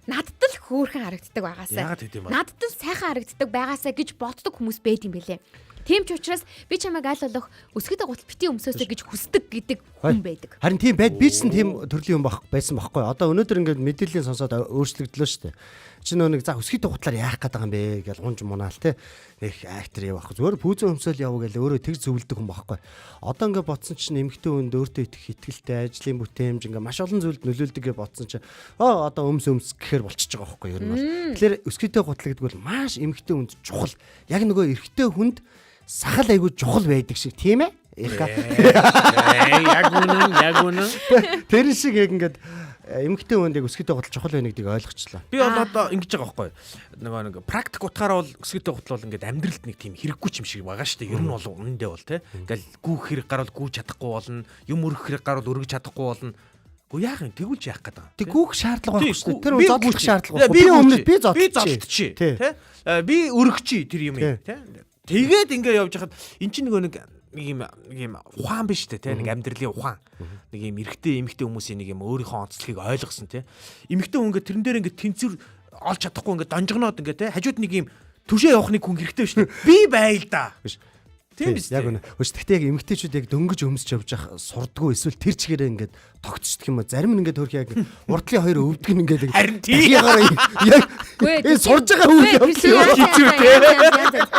C: Надад л хөөрхөн харагддаг байгаасаа. Надад л сайхан харагддаг байгаасаа гэж боддог хүмүүс байд юм бэлээ. Тийм ч учраас би чамайг аль болох өсгийтэй гутал бити өмсөөсэй гэж хүсдэг гэдэг хүн байдаг.
F: Харин тийм байд би ч тийм төрлийн юм байсан байхгүй. Одоо өнөөдөр ингээд мэдээллийн сонсоод өөрчлөгдлөө шүү дээ. Чи нөө нэг за өсгийтэй гутлаар яах гээд байгаа юм бэ гэж унж мунаал те. Их актер явах. Зүгээр пүүзэн өмсөөл явуу гэж өөрөө тэг зөвлөдөг хүн байхгүй. Одоо ингээд бодсон чинь эмэгтэй хүнд өөртөө итгэх итгэлтэй ажлын бүтээмж ингээд маш олон зүйлд нөлөөлдөг гэж бодсон чинь одоо өмс гэхээр болчихж байгаа байхгүй юу юм бол. Тэгэхээр өсгийтэй гутал гэдэг бол маш эмэгтэй хүнд чухал. Яг нөгөө эрэгтэй хүнд сахал айгуу чухал байдаг шиг тийм ээ.
E: Яг үнэн.
F: Тэр шиг яг ингээд эмэгтэй хүнд яг өсгийтэй гутал чухал байна гэдгийг ойлгочлаа.
E: Би бол одоо ингэж байгаа байхгүй. Нэг практик утгаараа бол өсгийтэй гутал бол ингээд амьдралд нэг тийм хэрэггүй юм шиг байгаа шүү дээ. Ер нь бол үнэндээ бол те. Ингээл гүүх хэрэг гарвал гүүж чадахгүй болно. Юм өргөх хэрэг гарвал өргөж чадахгүй болно. Гү яах юм тэгүүлж яах гэдэг.
F: Тэг гүүх шаардлага байхгүй шүү дээ. Тэр зодлох шаардлага байхгүй. Би өмнөд би
E: зодлчих те. Би өргөчий тэр юм те. Тэгээд ингээ явж хахад эн чинь нэг юм ухаан биш те нэг амьдралын ухаан. Нэг юм эрэгтэй эмэгтэй хүмүүсийн нэг юм өөрийнхөө онцлогийг ойлгосон те. Эмэгтэй хүн ингээ тэрэн дээр ингээ тэнцвэр олж чадахгүй ингээ донжгоноод ингээ те хажууд нэг юм түшээ явах нэг хүн хэрэгтэй биш. Би байл да. Тийм биз
F: яг үнэ. Хөөс тэгтээ яг эмэгтэйчүүд яг дөнгөж өмсч явж явах сурдггүй эсвэл тэр чигээрээ ингээд тогтцдог юм а. Зарим нь ингээд хөрх яг урдлын хоёр өвдөг нь ингээд
E: харин тийм
F: яг сурж байгаа хүн
C: хэцүү те.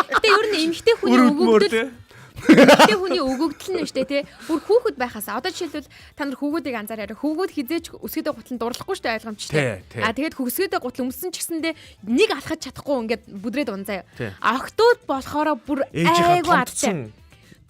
C: Гэтэ ер нь эмэгтэй хүний өгөгдөл эмэгтэй хүний өгөгдөл нь штэ те. Бүр хүүхэд байхаас одоо жишээлбэл та нар хүүгүүдийг анзаараарай. Хүүгүүд хизээч өсгийтэй гутланд дурлахгүй штэ ойлгомжтой. Тэгээд өсгийтэй гутал өмссөн ч гэсэндээ нэг алхаж чадахгүй ингээд бүдрээд унзаа. Охтууд болохоор бүр айгу адтай.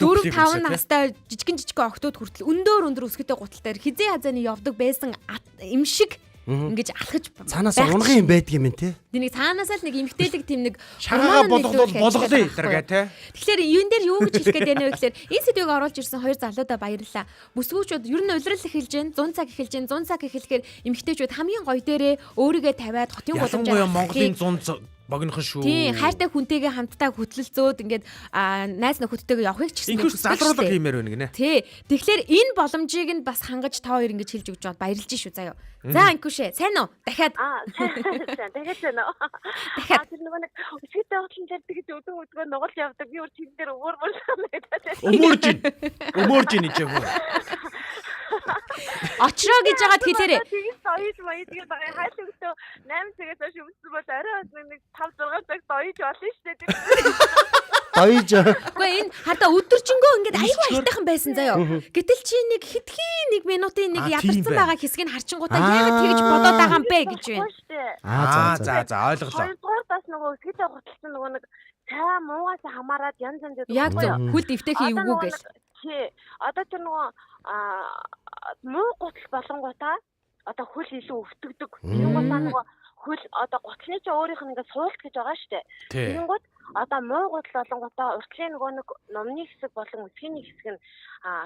C: 4-5 настай жижигэн охтууд хүртэл өндөр өсгөтэй гуталтай хизээ хазааны явдаг байсан им шиг ингэж алхаж
F: цаанаас унган юм байдаг юм те.
C: Тэнийг цаанаасаа л нэг эмгтээлэг тийм нэг
E: шагаа болгоод болгоё тэргээ те.
C: Тэгэхээр юун дээр юу гэж хэлэх гээд байна вэ гэхээр энэ сэдвийг оруулж ирсэн хоёр залуудаа баярлалаа. Бүсгүүчүүд ер нь улирал эхэлж гэн 100 цаг эхэлж гэн 100 цаг эхлэхээр эмгтээчүүд хамгийн гоё дээрээ өөрийгөө тавиад хотын
E: боломжоор Монголын 100 богинохон шүү.
C: Тийм, хайртай хүнтэйгээ хамтдаа хөтлөлцөөд ингээд найз нөхөдтэйгээ явахыг ч гэсэн
E: залруулга хиймээр байна гинэ.
C: Тий. Тэгэхээр энэ боломжийг нь бас хангаж та хоёр ингэж хэлж өгч бод баярлж шүү заяа. За анкушэ, сайн уу? Дахиад.
G: Дахиад байна уу? Дахиад тэр нөгөө нэг өсгөтэй хотлон дээр тэгж өдөө нугал явдаг. Би өөр тийм дээр өмөрмөр санагдаад.
E: Өмөрж ийн ч юм уу.
C: Очроо гэж яагаад хэлээрээ.
G: Тэгээд соёж маяг тэгээд байгаа хайл өгтөө 8 цагаас хойш өмссөн бол арай нэг 5-6 цаг соёж болно шүү дээ.
F: Соёж.
C: Гэхдээ энэ хардаа өдөржингөө ингээд аюу айтайхан байсан заяа. Гэтэл чи нэг хитгэн 1 минутын нэг ядарсан байгаа хэсгийг харчингуудаа яагаад тэгж бодоод байгаа юм бэ гэж байна.
E: За ойлголоо.
G: Хоёрдугаар бас нөгөө өсгөтэй готлсон нөгөө нэг цаа муугаас хамаарад янз янз
C: яг зөв хүлд өвтэйхээ эвгүй гэл.
G: Тий. Одоо тэр нөгөө муу гутал болонгуудаа одоо хөл илүү өвтгдөг. Тэнгуудаа нөгөө хөл одоо гутлын чи өөрийнх нь ингээд суулт гэж байгаа шүү дээ. Тэнгууд одоо муу гутал болонгуудаа уртлын нөгөө нэг номны хэсэг болон өсгийний хэсэг нь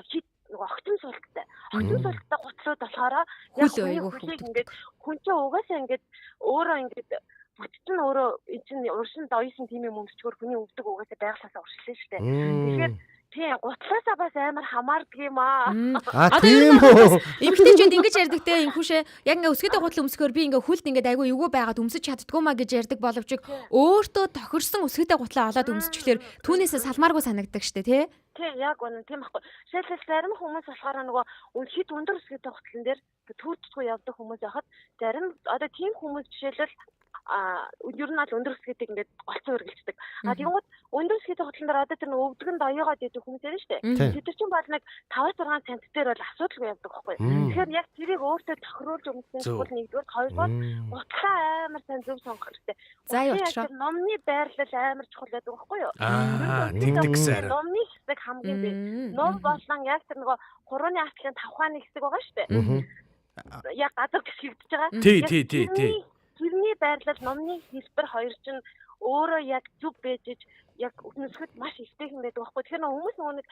G: хит нөгөө огтон суулттай. Огтон суулттай гутлууд болохоор яг хөлийг ингээд хүн чи угаасаа ингээд өөрөө ингээд бүтцэн өөрөө энэ уршин доёсон тийм юм өмсчгөр хүний өвдөг угаасаа байглаасаа уршлээ шүү дээ. Тэгэхээр тий, гутлаасаа бас амар хамаардаг юм аа.
F: Тийм үү.
C: Эмэгтэйчүүд ингэж ярьдаг те инхүүшээ яг ингээ өсгөтэй гутал өмсгөөр би ингээ хүлд ингээ айгүй эвгүй байгаад өмсөж чаддгүй маа гэж ярьдаг боловч өөртөө тохирсон өсгөтэй гутлаа олоод өмсчихлээр түүнээсээ салмааргүй санагддаг штэ тий.
G: Тий, яг үнэн тийм байхгүй. Жишээлбэл зарим хүмүүс болохоор нөгөө хит өндөр өсгөтэй гутлан дээр түүцгүй явдаг хүмүүс байхад зарим одоо тийм хүмүүс жишээлбэл ер нь аль өндөр өсгөтэйг ингээд олцсон үргэлждэг. Тэгэнгүүт өндөр өсгөтэй хотлон дээр одоо тэр өвдгөн доёогоод идэх хүмүүс ярина шүү дээ. Тэр чинь бол нэг 5-6 цент дээр бол асуудалгүй явдаг байхгүй. Тэгэхээр яг тэрийг өөртөө тохируулж өмсөн бол нэгдүгээр хоёрдугаар гутлаа амар сайн зөв сонгох хэрэгтэй.
C: За явчихаа.
G: Номны байрлал амар чухал байдаг байхгүй юу?
E: Тэгдэг гэсэн.
G: Номны хэсэг хамгийн бий. Ном болон яг тэр нөгөө 3-ны артлын 5 хааны хэсэг байгаа шүү дээ. Яг газар гисгэгдэж байгаа.
E: Тий.
G: Тэрний байрлал номны хэлбэр хоёр чинь өөрөө яг зүв бэжж яг өснөсгөд маш ихтэйхэн байдаг байхгүй. Тэгэхээр хүмүүс нөгөө нэг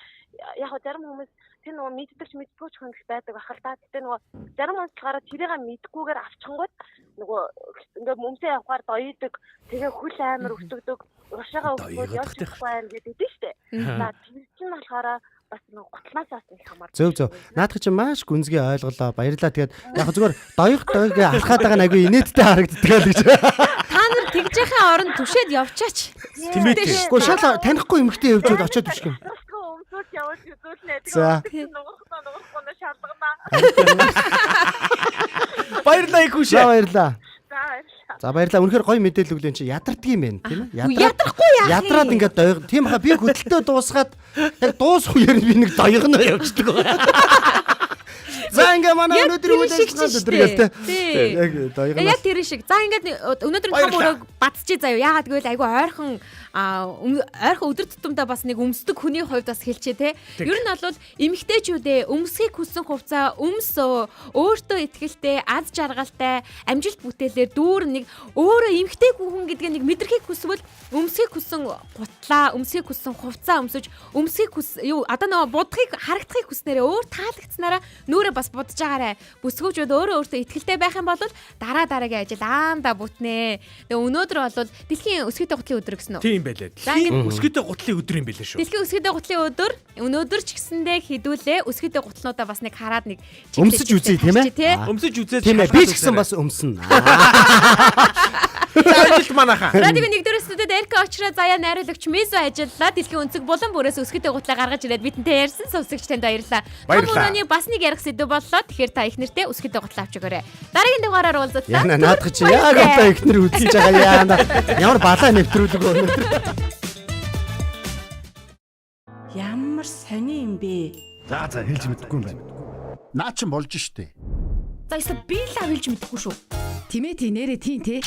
G: яг зарим хүмүүс тэр нөгөө мэддэгч хөнгөх байдаг ахал та. Тэр нөгөө зарим хүмүүс болохоор тэрийг мэдгүйгээр авчихгүйгээр нөгөө ингээ мөмсөө явахаар доёдаг. Тэгээ хүл амар өвтгдөг. Уршаага өвтгөд явчих байна гэдэг дээ шүү дээ. За тэр чинь болохоор бас нэг гутлаасаас их хамаар.
F: Зөв. Наадах чинь маш гүнзгий ойлголоо. Баярлалаа. Тэгээд яг зүгээр доёг алхаад байгаа нь айгүй инээдтэй харагддаг л гэж.
C: Та нар тэгж яхаа орон түшээд явчаач.
F: Тэмээтэй. Гэхдээ шал танихгүй эмэгтэй явжууд очиод биш юм.
G: Өмсөж яваад үзүүлнэ.
F: За.
G: Нугахгүй шалгана.
E: Баярлалаа Икүшээ.
F: Баярлалаа. За баярлалаа. Үнэхээр гоё мэдээлэл өглөө чи ядардаг юм байна тийм ээ.
C: Ядрахгүй яах.
F: Ядраад ингээд доёг. Тийм хаа би хөдөлтөө дуусгаад яг дуусах үеэр би нэг доёгноо явчихдаг байна. За ингээ манай өнөөдөр үйлчлэгч өдргээл тий. Яг доёгноо.
C: Яг тэр шиг. За ингээд өнөөдөр том өрөөг бацчих заяа. Яагаад гэвэл айгүй ойрхон өдөр тутамдаа бас нэг өмсдөг хүний хувьд бас хэлчихэ те. Ер нь бол эмэгтэйчүүдээ өмсөхийг хүссэн хувцас өөртөө итгэлтэй, аз жаргалтай, амжилт бүтээлээр дүүр нэг өөрөө эмэгтэй хүн гэдгээ нэг мэдрхийг хүсвэл өмсөхийг хүссэн гутлаа, өмсөхийг хүссэн хувцас өмсөж, одоо нөгөө будахыг харагдахыг хүснээрээ өөр таалагдсанараа нүүрээ бас будаж байгаарэ. Бүсгүүчүүд өөртөө итгэлтэй байх юм бол дараагийн ажил аанда бүтнэ. Тэгээ өнөөдөр бол дэлхийн өсгөтэй гутлын өдөр гэсэн үү?
E: Байлаа. Дэлхийн өсгөтэй гутлын өдөр юм байлаа шүү.
C: Дэлхийн өсгөтэй гутлын өдөр өнөөдөр ч гэсэндээ хідүүлээ өсгөтэй гутлнуудаа бас нэг хараад нэг
F: өмсөж үзье тийм ээ.
E: Өмсөж үзээд
F: тийм ээ. Би ч гэсэн бас өмснө.
E: Ажилт манайхаа.
C: Радио 1-р студид Эрка очроо заяа найруулагч Мизо ажиллаа. Дэлхийн өнцөг булан бүрээс өсгөтэй гутлаа гаргаж ирээд бидэнтэй ярьсан сонсогч танд баярлалаа. Хүмүүний бас нэг ярих сэдв боллоо. Тэгэхээр та их нэртэй өсгөтэй гутлаа авч өгөөрэй. Дараагийн дугаараар уулзлаа.
F: Яна наадах чи яг одоо их нэр үзэж байгаа яана. Ямар балаа нэвтрүүлэг өнөөдөр.
A: Ямар сони юм бэ?
B: За хэлж мэдэхгүй юм байна. Наа чин болж штэ.
C: За эсвэл би л хэлж мэдэхгүй шүү.
D: Тимээ нэрэ тийм те.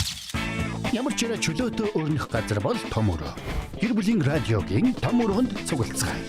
B: Ямар ч чөлөөтэй өрнөх газар бол том өрөө. Гэр бүлийн радиогийн том өрөөнд цуглацгаая.